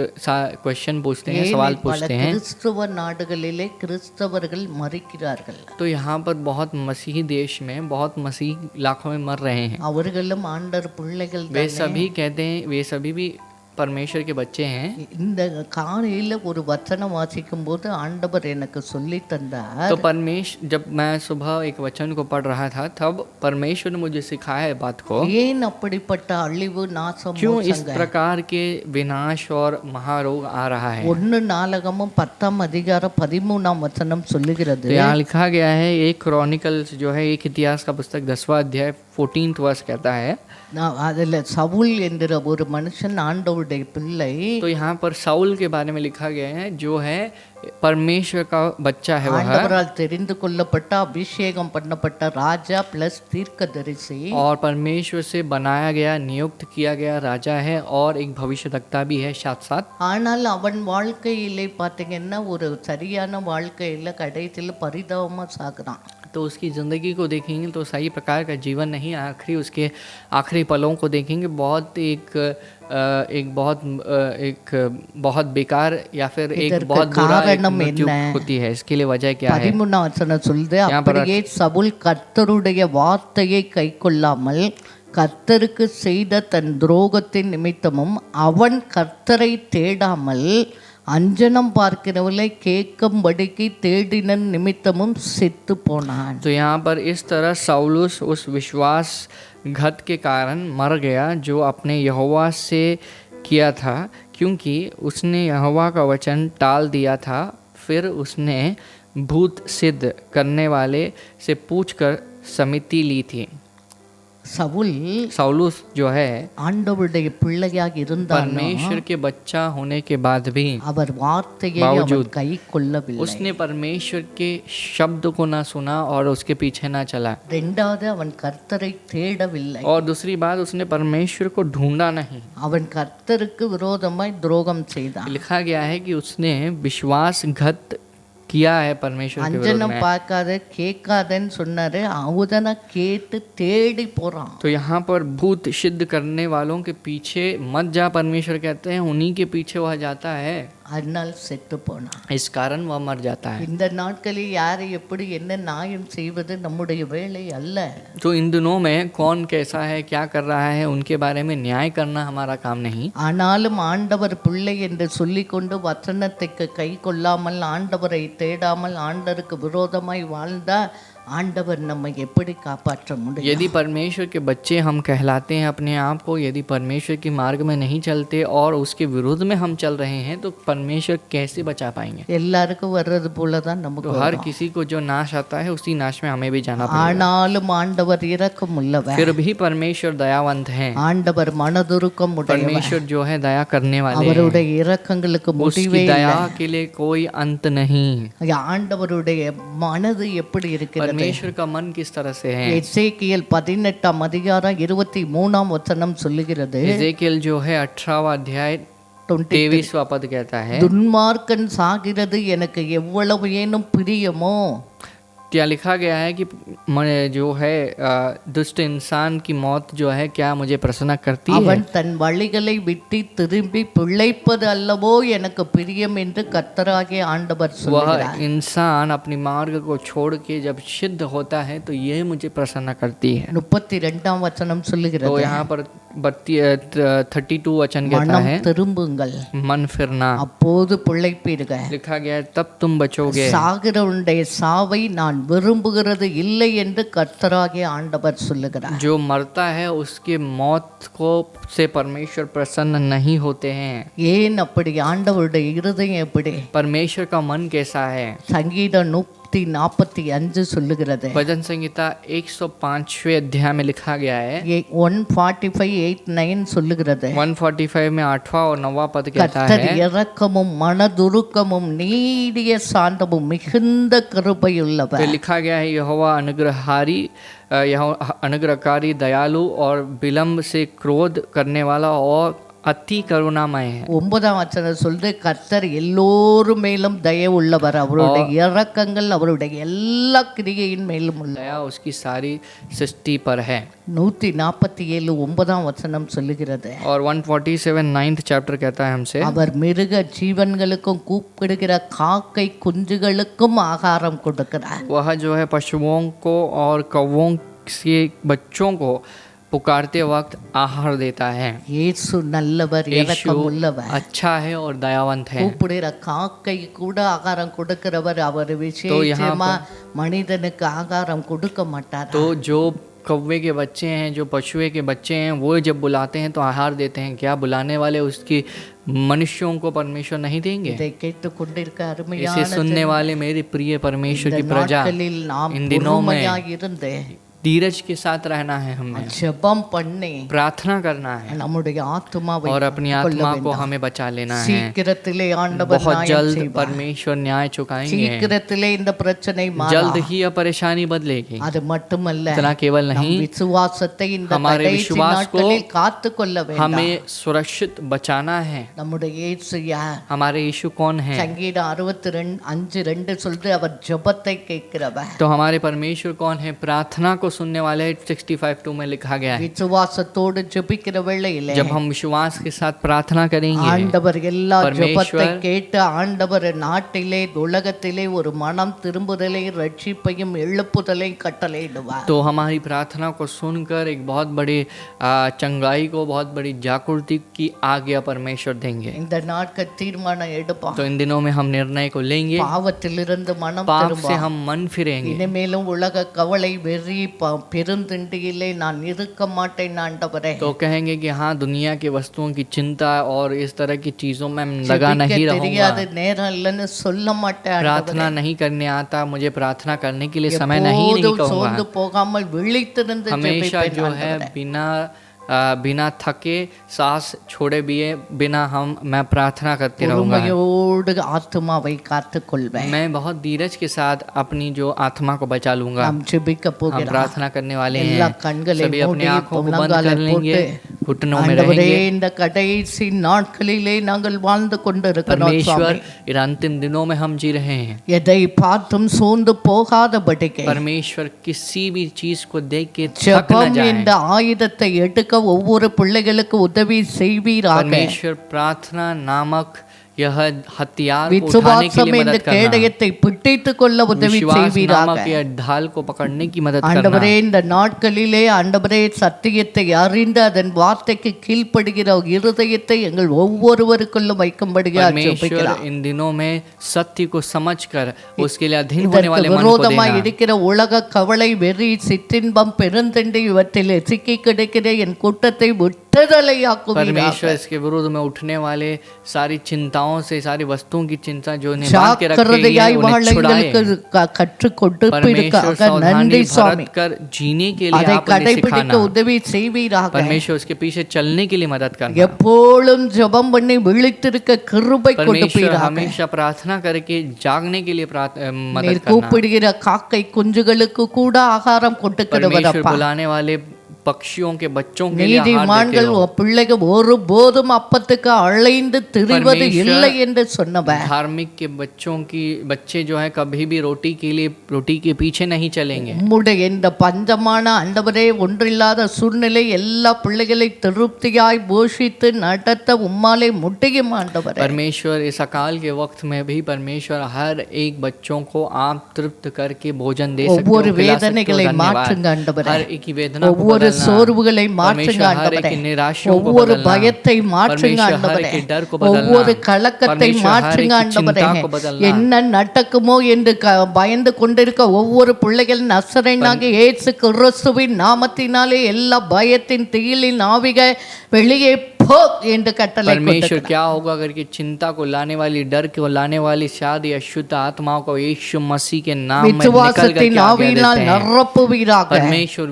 क्वेश्चन पूछते हैं, सवाल பல पूछते हैं। கிறிஸ்தவ நாடுகளிலே கிறிஸ்தவர்கள் மறிக்கிறார்கள். तो यहाँ पर बहुत मसीही देश में बहुत मसीह लाखों में मर रहे हैं। அவர்களும் ஆண்டவர் பிள்ளைகள் वे सभी कहते हैं, वे सभी भी परमेश्वर के बच्चे हैं। இந்த காலையில் ஒரு வசனம் வாசிக்கும் போது ஆண்டவர் எனக்கு சொல்லி தந்தார். तो परमेश्वर, जब मैं सुबह एक वचन को पढ़ रहा था तब परमेश्वर ने मुझे सिखाया है बात को, ஏன் அப்படிப்பட்ட அழிவு நாசம் क्यों इस प्रकार के विनाश और महारोग आ रहा है। 1 நாளாகமம் 10:13 சொல்லுகிறது. तो यहाँ लिखा गया है, एक क्रॉनिकल्स जो है, एक इतिहास का पुस्तक 10वां अध्याय 14th वर्ष कहता है। அதில் சவுல் என்கிற ஒரு மனுஷன் ஆண்டவருடைய பிள்ளை. तो यहाँ पर साउल के बारे में लिखा गया है, जो है परमेश्वर का बच्चा है। वह ஆண்டவரால் தெரிந்து கொள்ளப்பட்ட அபிஷேகம் பண்ணப்பட்ட ராஜா பிளஸ் தீர்க்கதரிசி. और परमेश्वर से बनाया गया, नियुक्त किया गया राजा है और एक भविष्यवक्ता भी है साथ साथ। ஆனால் அவன் வாழ்க்கையிலே பார்த்தீங்கன்னா ஒரு சரியான வாழ்க்கையில் कடைசியில் பரிதாபமாக சாகுறான். तो उसकी ज़िंदगी को देखेंगे तो सही प्रकार का जीवन नहीं, आखिरी उसके आखिरी पलों को देखेंगे बहुत बहुत बेकार या फिर एक बहुत बुरा एक मृत्यु होती है। इसके लिए वजह क्या है? 13 வசனம் சொல்லுது, அப்படியே சவுல் கர்த்தருடைய வார்த்தையை கைக்கொள்ளாமல் கர்த்தருக்கு செய்த தன் துரோகத்தின் நிமித்தமும் அவன் கர்த்தரை தேடாமல் அஞ்சனம் பார்க்கிறவளை கேட்கும்படிக்கு தேடின நிமித்தமும் செத்து போனான். तो यहाँ पर इस तरह साउलुस उस विश्वास घात के कारण मर गया जो अपने यहोवा से किया था, क्योंकि उसने यहोवा का वचन टाल दिया था। फिर उसने भूत सिद्ध करने वाले से पूछकर सम्मति ली थी। साउलुस जो है ஆண்டவருடைய பிள்ளையாக இருந்தாலும் परमेश्वर के बच्चा होने के बाद भी அவர் வார்த்தையை அவன் கைக்கொள்ளவில்லை. उसने परमेश्वर के शब्द को ना सुना और उसके पीछे ना चला। இரண்டாவது அவன் கர்த்தரை தேடவில்லை. और दूसरी बात, उसने परमेश्वर को ढूंढा नहीं। அவன் கர்த்தருக்கு விரோதமாய் துரோகம் செய்தான். लिखा गया है कि उसने विश्वासघात किया है परमेश्वर के विरोध அஞ்சனம் में। பார்க்காத கேட்காதன்னு சொன்னாரு, அவதனை கேட்டு தேடி போறான். तो यहाँ पर भूत सिद्ध करने वालों के पीछे मत जा, परमेश्वर कहते हैं, उन्हीं के पीछे वह जाता है, அதனால் செத்து போனான். इस कारण वह मर जाता है। இந்த நாட்களில் யாரை எப்படி என்ன நியாயம் செய்வது நம்முடைய வேலை அல்ல. तो इन दिनों में कौन कैसा है, क्या कर रहा है, उनके बारे में न्याय करना हमारा काम नहीं। ஆனாலும் ஆண்டவர் பிள்ளை என்று சொல்லிக்கொண்டு வசனத்துக்கு கை கொள்ளாமல் ஆண்டவரை தேடாமல் ஆண்டவருக்கு விரோதமாய் வாழ்ந்தா ஆண்டவர் நம்மை எப்படி காப்பாற்ற முடியும்? यदि परमेश्वर के बच्चे हम कहलाते हैं अपने आप को, यदि परमेश्वर के मार्ग में नहीं चलते और उसके विरुद्ध में हम चल रहे हैं, तो परमेश्वर कैसे बचा पाएंगे? எல்லாருக்கும் வர்றது போல தான் நமக்கு तो हर किसी को जो नाश आता है उसी नाश में हमें भी जाना पड़ेगा। ஆனாலும் ஆண்டவர் இரக்கம் உள்ளவர், फिर भी परमेश्वर दयावंत है। ஆண்டவர் மனதுருக்கம் உடையவர், परमेश्वर जो है दया करने वाले हैं। அவருடைய இரக்கங்களுக்கு முடிவே उसकी दया के लिए कोई अंत नहीं। ஆண்டவருடைய மனது எப்படி இருக்கிறது? परमेश्वर का मन किस तरह से है? எசேக்கியேல் 18 அதிகாரம் 23 வசனம் சொல்லுகிறது, एजेकियल जो है 18वां अध्याय 23वां पद कहता है, துன்மார்க்கன் சாகிறது எனக்கு எவ்வளவு ஏனும் பிரியமோ। क्या लिखा गया है कि जो है दुष्ट इंसान की मौत जो है क्या मुझे प्रसन्न करती है? அவன் தன் வழிகளை விட்டு திரும்பி பிழைப்பது அல்லவோ எனக்கு பிரியம் என்று கர்த்தராகிய ஆண்டவர் वह சொல்கிறார்। इंसान अपनी मार्ग को छोड़ के जब सिद्ध होता है तो ये मुझे प्रसन्न करती है। 32 வசனம் तो சொல்லுகிறது, यहाँ पर 32 वचन कहता மனம் है, திரும்புங்கள் मन फिरना। அப்போது பிழைப்பீர்கள்। लिखा गया है तब तुम बचोगे। சாகிறவனுடைய சாவை நான் விரும்புகிறது இல்லை என்று கர்த்தராகிய ஆண்டவர் சொல்லுகிறார்। जो मरता है उसके मौत को से परमेश्वर प्रसन्न नहीं होते हैं। ஏன் அப்படி? ஆண்டவருடைய இருதயம் எப்படி? परमेश्वर का मन कैसा है? சங்கீதம் 145 சொல்லுகிறது, भजन संहिता 105वें अध्याय में लिखा गया है, 145:8-9 சொல்லுகிறது, 145 में 8वां और 9वां पद कहता கர்த்தர் है, இரக்கமும் மனதுருக்கமும் நீடிய சாந்தமும் மிகுந்த கிருபையுள்ளவர்। तो लिखा गया है यहोवा अनुग्रहकारी दयालु और विलंब से क्रोध करने वाला और अति करुणामय है। 9 வசனம் சொல்லுது, கர்த்தர் எல்லோரும் மேலும் தயவு உள்ளவர், அவருடைய இரக்கங்கள் அவருடைய எல்லா கிரியையின் மேலும் உள்ள। दया उसकी सारी सृष्टि पर है। 147 வசனம் சொல்லுகிறது, और 147 9th चैप्टर कहता है हमसे, அவர் மிருக ஜீவன்களுக்கும் கூப்பிடுகிற காக்கை குஞ்சுகளுக்கும் ஆகாரம் கொடுக்கிறார்। वह जो है पशुओं को और कौवों के बच्चों को पुकारते वक्त आहार देता है। இயேசு நல்லவர், இரக்கம் यीशु உள்ளவர்। अच्छा है और दयावंत है। கூப்பிடுகிற காக்கை கூட ஆகாரம் கொடுக்கிறவர், அவர் விசேஷமா மனிதனுக்கு ஆகாரம் கொடுக்க மாட்டார்। तो जो कौवे के बच्चे हैं, जो पशुए के बच्चे हैं, वो जब बुलाते हैं तो आहार देते हैं। क्या बुलाने वाले उसकी मनुष्यों को परमेश्वर नहीं देंगे? இதை கேட்டுக்கொண்டிருக்க इसे அருமையான सुनने वाले मेरे प्रिय परमेश्वर की प्रजा, நாட்களில் நாம் इन दिनों में பொறுமையாய் இருந்து धीरज के साथ रहना है, हमें ஜெபம் பண்ணி प्रार्थना करना है நம்முடைய ஆத்துமாவை और अपनी आत्मा को हमें बचा लेना है। சீக்கிரத்திலே ஆண்டவர் बहुत நியாயம் जल्द செய்வார்। परमेश्वर न्याय चुकाएंगे। சீக்கிரத்திலே இந்த பிரச்சனை மாறும்। जल्द ही यह परेशानी बदलेगी। அது மட்டுமல்ல, इतना केवल நம் नहीं, விசுவாசத்தை இந்த हमारे கடைசி विश्वास को நாட்களில் காத்துக்கொள்ள வேண்டும்। हमें सुरक्षित बचाना है। நம்முடைய இயேசு யார்? हमारे यीशु कौन है? சங்கீதம் 62:5-2 சொல்றது, அவர் ஜெபத்தை கேட்கிறவர்। तो हमारे परमेश्वर कौन है? प्रार्थना को सुनने वाले 65:2 में लिखा गया है, விசுவாசத்தோடு ஜெபிக்கிற வேளையிலே जब हम विश्वास के साथ प्रार्थना करेंगे, ஆண்டவர் எல்லா परमेश्वर ஜெபத்தை கேட்டு ஆண்டவர் நாட்டிலே உலகத்திலே ஒரு மனம் திரும்புதலை ரட்சிப்பையும் எழுப்புதலை கட்டளையிடுவார்। तो हमारी प्रार्थना को सुनकर एक बहुत बड़ी चंगाई को, बहुत बड़ी जागृति की आज्ञा परमेश्वर देंगे। இந்த நாட்கள் தீர்மானம் எடுப்போம்। तो इन दिनों में हम निर्णय को लेंगे, பாவத்திலிருந்து மனம் पाप से திரும்பும்। हम मन फिरेंगे। இனிமேலும் உலக கவலை வெறி பெருந்திண்டியிலே நான் இருக்க மாட்டேன் ஆண்டவரே। तो कहेंगे कि हाँ, दुनिया की वस्तुओं की चिंता और इस तरह की चीजों में लगा नहीं रहूंगा। தெரியாது, நேரம் இல்லைன்னு சொல்ல மாட்டேன் ஆண்டவரே। प्रार्थना नहीं करने आता, मुझे प्रार्थना करने के लिए समय नहीं எப்போதும் कहूंगा। சோர்ந்து போகாமல் விழித்திருந்து हमेशा ஜெபிப்பேன் जो है ஆண்டவரே। बिना थके, सांस छोड़े बिना मैं प्रार्थना करते रहूंगा। பொறுமையோடு ஆத்துமாவை காத்துக்கொள்வேன்। मैं बहुत धीरज के साथ अपनी जो आत्मा को बचा लूंगा। நாம் ஜெபிக்க हम போகிறோம்। प्रार्थना करने वाले எல்லா हैं। கண்களை सभी अपने மூடி आंखों को बंद முழங்காலை कर लेंगे, போட்டு, घुटनों में ஆண்டவரே रहेंगे। இந்த கடைசி நாட்களிலே நாங்கள் வாழ்ந்து கொண்டிருக்கிறோம் परमेश्वर, சுவாமி। इन अंतिम दिनों में हम जी रहे हैं। எதை பார்த்தும் சோர்ந்து போகாதபடிக்கு परमेश्वर किसी भी चीज को देख के थक न ஜெபம் जाए। என்ற ஆயுதத்தை எடுக்க ஒவ்வொரு பிள்ளைகளுக்கு உதவி செய்வீராக। परमेश्वर प्रार्थना नामक यह हथियार को उठाने के விசுவாசம் लिए என்ற मदद करना, கேடயத்தை பிடித்துக் கொள்ள உதவி विश्वास செய்வீராக. नामक यह ढाल को पकड़ने की मदद करना। ஆண்டவரே, இந்த நாட்களிலே ஆண்டவரே சத்தியத்தை அறிந்து அதன் வார்த்தைக்கு கீழ்ப்படுகிற இருதயத்தை எங்கள் ஒவ்வொருவருக்குள்ளும் வைக்கும்படியாக परमेश्वर ஜெபிக்கிறோம். इन दिनों में सत्य को समझकर उसके लिए अधीन होने இதற்கு वाले मन को விரோதமாய் देना। இருக்கிற உலக கவலை, வெறி, சிற்றின்பம், பெருந்தண்டி இவற்றில் சிக்கி கிடைக்கிற என் கூட்டத்தை விட்டுதலையாக்குவீராக. परमेश्वर इसके विरोध में उठने वाले सारी चिंताओं से, सारी वस्तुओं की चिंता जो उन्हें बांध के रखी है, ஜாக்கிரதையாய் उन्हें வாழ छुड़ाए। எங்களுக்கு கற்றுக் परमेश्वर கொடுப்பதற்காக सावधानी நன்றி சுவாமி. बरत कर जीने के लिए அதை आप उन्हें கடைபிடிக்க सिखाना। உதவி செய்வீராக. परमेश्वर उसके पीछे चलने के लिए मदद करना। எப்போதும் ஜெபம் பண்ணி விழித்திருக்க கிருபை परमेश्वर கொடுப்பீராக. हमेशा प्रार्थना करके जागने के लिए मदद நீர் करना। கூப்பிடுகிற காக்கை குஞ்சுகளுக்கு கூட ஆகாரம் परमेश्वर கொடுக்கிறவரப்பா. बुलाने वाले पक्षियों के बच्चों के लिए आहार நீதிமான்கள் देते हो। பிள்ளைகள் ஒருபோதும் அப்பத்துக்கு அழைந்து திரிவது परमेश्वर இல்லை என்று சொன்னவர். धार्मिक के बच्चे जो है कभी भी रोटी के पीछे नहीं चलेंगे। உம்முடைய இந்த பஞ்சமான ஆண்டவரே ஒன்றில்லாத சூழ்நிலை எல்லா பிள்ளைகளை திருப்தியாய் போஷித்து நடத்த உம்மாலே முடியும் ஆண்டவரே. परमेश्वर इस अकाल के वक्त में भी परमेश्वर हर एक बच्चों को आप तृप्त करके भोजन दे सकते हो, ஒவ்வொரு खिला सकते हो। வேதனைகளை மாற்றுங்க धन्यवाद। ஆண்டவரே. हर एक की वेदना को ஒவ்வொரு बदलना। சோர்வுகளை மாற்றுங்க परमेश्वर हर एक ஆண்டவரே. की निराशाओं को ஒவ்வொரு बदलना। பயத்தை மாற்றுங்க परमेश्वर हर ஆண்டவரே. एक के डर को बदलना। ஒவ்வொரு கலக்கத்தை परमेश्वर हर एक மாற்றுங்க की ஆண்டவரே. चिंता को बदलना। என்ன நடக்குமோ என்று பயந்து கொண்டிருக்க ஒவ்வொரு பிள்ளைகள் நசரேயனாகிய இயேசு கிறிஸ்துவின் நாமத்தினாலே எல்லா பயத்தின் தீயிலின் ஆவிகள் வெளியே போ என்று கட்டளை परमेश्वर क्या होगा अगर कि चिंता को लाने वाली, डर को लाने वाली शायद अशुद्ध आत्माओं को यीशु मसीह के नाम में निकल விசுவாசத்தின் करके आज्ञा ஆவியினால் देते हैं। நிரப்புவீராக. परमेश्वर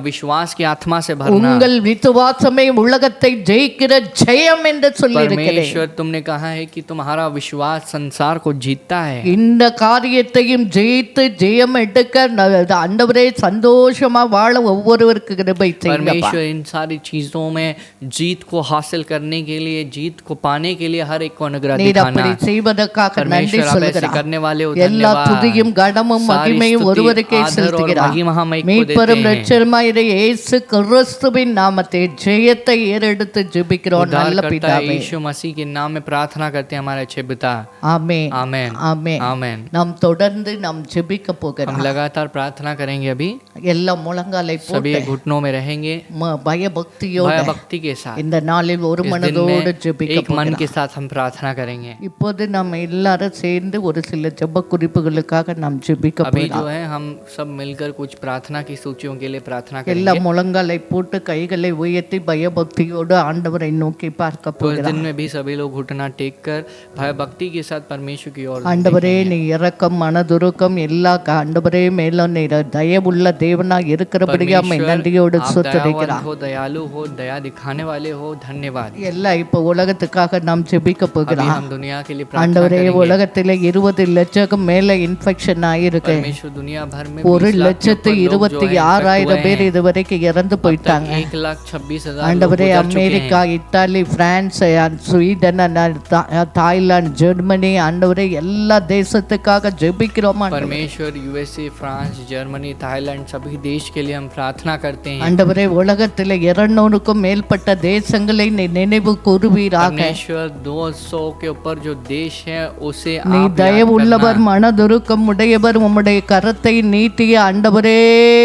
विश्वास की आत्मा से भरना। உங்கள் விசுவாசமே உலகத்தை ஜெயிக்கிற ஜெயம் என்று சொல்லி இருக்கிறேன். परमेश्वर तुमने कहा है कि तुम्हारा विश्वास संसार को जीतता है। இந்த காரியத்தையும் ஜெயித்து ஜெயம் எடுக்க ஆண்டவரே சந்தோஷமா வாழ ஒவ்வொருவருக்கு கிருபை செய்யுங்கப்பா. परमेश्वर इन सारी चीजों में जीत को हासिल करने के लिए, जीत को पाने के लिए हर एक को अनुग्रह நீர் दिखाना। அப்படி செய்வதற்காக நன்றி परमेश्वर आप ऐसे சொல்கிறேன். करने वाले हो, எல்லா धन्यवाद। துதியும் கனமும் सारी மகிமையும் स्तुति, ஒருவருக்கே आदर और செலுத்துகிறார். महिमा हम एक को மீட்பரும் देते हैं। இரட்சகருமாகிய இயேசு கிறிஸ்துவின் நாமத்தை ஜெயத்தை ஏறெடுத்து ஜெபிக்கிறோம் நல்ல उद्धारकर्ता பிதாவே. यीशु मसीह के नाम में प्रार्थना करते हैं हमारे अच्छे पिता। ஆமென். आमेन ஆமென். आमेन। நாம் தொடர்ந்து நாம் ஜெபிக்க हम போகிறோம். लगातार प्रार्थना करेंगे। अभी எல்லா முழங்காலை सभी போட்டு घुटनों में रहेंगे, பயபக்தியோட भय भक्ति के साथ இந்த நாளில் ஒரு इस दिन மனதோடு में ஜெபிக்க एक मन போகிறோம். के साथ हम प्रार्थना करेंगे। இப்போது நம்ம எல்லாரும் சேர்ந்து ஒரு சில ஜெப குறிப்புகளுக்காக நாம் ஜெபிக்க अभी போகிறோம். जो है हम सब मिलकर कुछ प्रार्थना की सूचियों के लिए प्रार्थना எல்லா करेंगे। முழங்காலை போட்டு கைகளை உயர்த்தி பயபக்தியோடு ஆண்டவரை नोக்கி பார்க்க तो इस போகிறோம். दिन में भी सभी लोग घुटना टेक कर भय भक्ति के साथ परमेश्वर की ओर ஆண்டவரே நீ இரக்கம் மனதுருக்கம் எல்லா ஆண்டவரே மேல நீ தயவுள்ள தேவனா இருக்கிறபடியா நன்றியோடு आप ஸ்தோத்திரிக்கிறோம். दयावान हो, दयालु हो, दया दिखाने वाले हो, धन्यवाद। எல்லாம் இப்போ உலகத்துக்காக நாம் ஜெபிக்க अभी போகிறோம். हम दुनिया के लिए प्रार्थना ஆண்டவரே करेंगे। உலகத்திலே 20 லட்சம் மேல இன்ஃபெக்ஷன் ஆயிருக்கு. परमेश्वर दुनिया भर में 1,26,600 பேர் இதுவரைக்கும் இறந்து போயிட்டாங்க. 1,26,000 ஆண்டவரே America, Italy, France, Sweden, Thailand, Germany ஆண்டவரே எல்லா தேசத்துக்காக ஜெபிக்கிறோம். परमेश्वर यूएसए, फ्रांस, जर्मनी, थाईलैंड सभी देश के लिए हम प्रार्थना करते हैं। ஆண்டவரே உலகத்தில் 200க்கும் மேற்பட்ட தேசங்களை நீ நினைவு கூறுவீராக. परमेश्वर 200 के ऊपर जो देश है उसे நீ आप याद தயவுள்ளவர் करना। மனதுருக்கம் உடையவர் உம்முடைய கரத்தை நீட்டிய ஆண்டவரே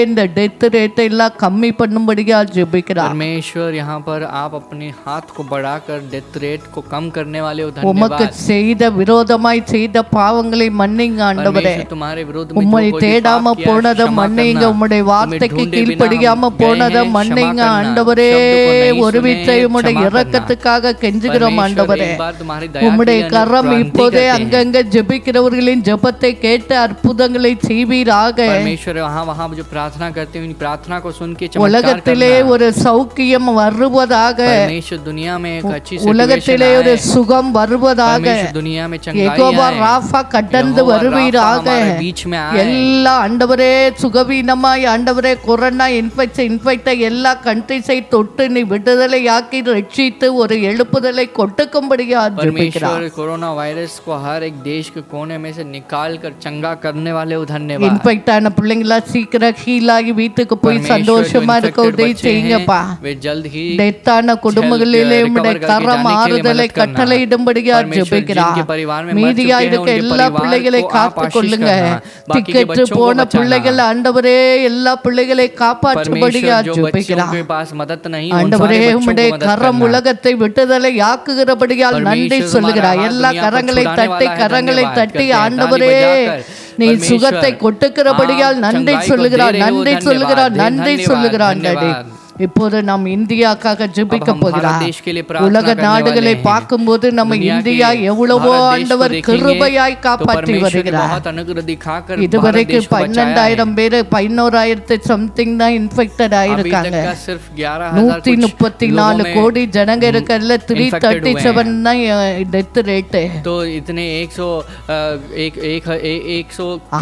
இந்த டெத் ரேட்டை எல்லாம் கம்மி பண்ணும்படியா ஜெபிக்கிறார். परमेश्वर यहाँ पर आप अपने हाथ को बढ़ाकर डेथ रेट को कम करने वाले हो, உமக்கு धन्यवाद। செய்த விரோதமாய் செய்த பாவங்களை மன்னிங்க ஆண்டவரே. परमेश्वर तुम्हारे विरोध में உம்மை जो कोई भी தேடாம पाप किया, போனதை क्षमा மன்னிங்க. करना। உம்முடைய तुम्हें வார்த்தைக்கு ढूंढे बिना கீழ்ப்படியாம हम गए போனதை हैं, மன்னிங்க क्षमा करना। ஆண்டவரே. शब्द को नहीं ஒரு सुने, வித்தை உம்முடைய क्षमा करना। இரக்கத்துக்காக கெஞ்சுகிறோம் परमेश्वर ஆண்டவரே. एक बार तुम्हारी दया के உம்முடைய लिए கரம் क्रांति இப்போதே करते हैं। அங்கங்க ஜெபிக்கிறவர்களின் ஜெபத்தை கேட்டு அற்புதங்களை செய்வீராக. परमेश्वर वहाँ जो प्रार्थना करते हैं उन प्रार्थना को सुन के चमत्कार உலகத்திலே करना। ஒரு சௌக்கியம் வருவதாக. परमेश्वर दुनिया में एक अच्छी உலகத்திலே सिचुएशन ஒரு आए। சுகம் வருவதாக. परमेश्वर दुनिया में चंगाई யெகோவா आए। ராஃபா கடந்து यहोवा வருவீராக. राफा हमारे बीच में आए। எல்லா ஆண்டவரே சுகவீனமாய் ஆண்டவரே கொரோனா இன்ஃபெக்ட் எல்லா கண்ட்ரிஸை தொட்டு நீ விடுதலை ஆக்கி ரட்சித்து ஒரு எழுப்புதலை கொட்டுக்கும்படியா ஜெபிக்கிறார். परमेश्वर कोरोना वायरस को हर एक देश के कोने में से निकाल कर चंगा करने वाले हो, धन्यवाद। இன்ஃபெக்ட் ஆன பிள்ளைங்களா சீக்கிரம் ஹீல் ஆகி வீட்டுக்கு போய் परमेश्वर சந்தோஷமா जो இருக்க infected உதவி बच्चे செய்யுங்கப்பா. हैं, वे जल्द ही டெத்தான குடும்பங்களிலே உம்முடைய recover करके கரம் जाने के लिए ஆறுதலை मदद करना। கட்டளையிடும்படியா परमेश्वर ஜெபிக்கிறார். जिनके परिवार में मर மீதியா चुके हैं, இருக்க उनके எல்லா परिवार பிள்ளைகளை को காத்து आप கொள்ளுங்க. आशीष करना। बाकी के திக்கற்று बच्चों को போன बचाना। பிள்ளைகள் ஆண்டவரே எல்லா பிள்ளைகளை காப்பாற்றும்படியா परमेश्वर जो बच्चों ஜெபிக்கிறார். के पास मदद नहीं, उन ஆண்டவரே सारे बच्चों உம்முடைய को मदद கரம் करना। உலகத்தை விட்டுதலை ஆக்குகிறபடியால் நன்றி परमेश्वर சொல்லுகிறார். हमारा हाथ எல்லா दुनिया को கரங்களை छुड़ाने தட்டி वाला है, கரங்களை धन्यवाद தட்டி करते हैं। ஆண்டவரே ताली बजाकर நீ परमेश्वर சுகத்தை கொட்டுக்கிறபடியால் आप நன்றி चंगाई को சொல்லுகிறார், दे रहे हो, நன்றி धन्यवाद, சொல்லுகிறார், நன்றி धन्यवाद, சொல்லுகிறார். டாடி धन्यवाद। இப்போது நாம் இந்தியாக்காக ஜெபிக்க अब हम भारत போகிறார். देश के लिए प्रार्थना உலக करने நாடுகளை वाले हैं। பார்க்கும்போது நம்ம दुनिया के இந்தியா எவ்வளவோ भारत देश को ஆண்டவர் देखेंगे கிருபையாய் तो காப்பாற்றி परमेश्वर ने வருகிறார். बहुत अनुग्रह दिखाकर भारत இதுவரைக்கும் देश को बचाया है। 12,000 பேர் 11,000 சம்திங் தான் இன்ஃபெக்டட் अभी ஆயிருக்காங்க. तक का सिर्फ 11,000 कुछ 134 लोगों में கோடி ஜனங்க இருக்கறதுல infected हुए 337 தான் டெத் ரேட். तो इतने 100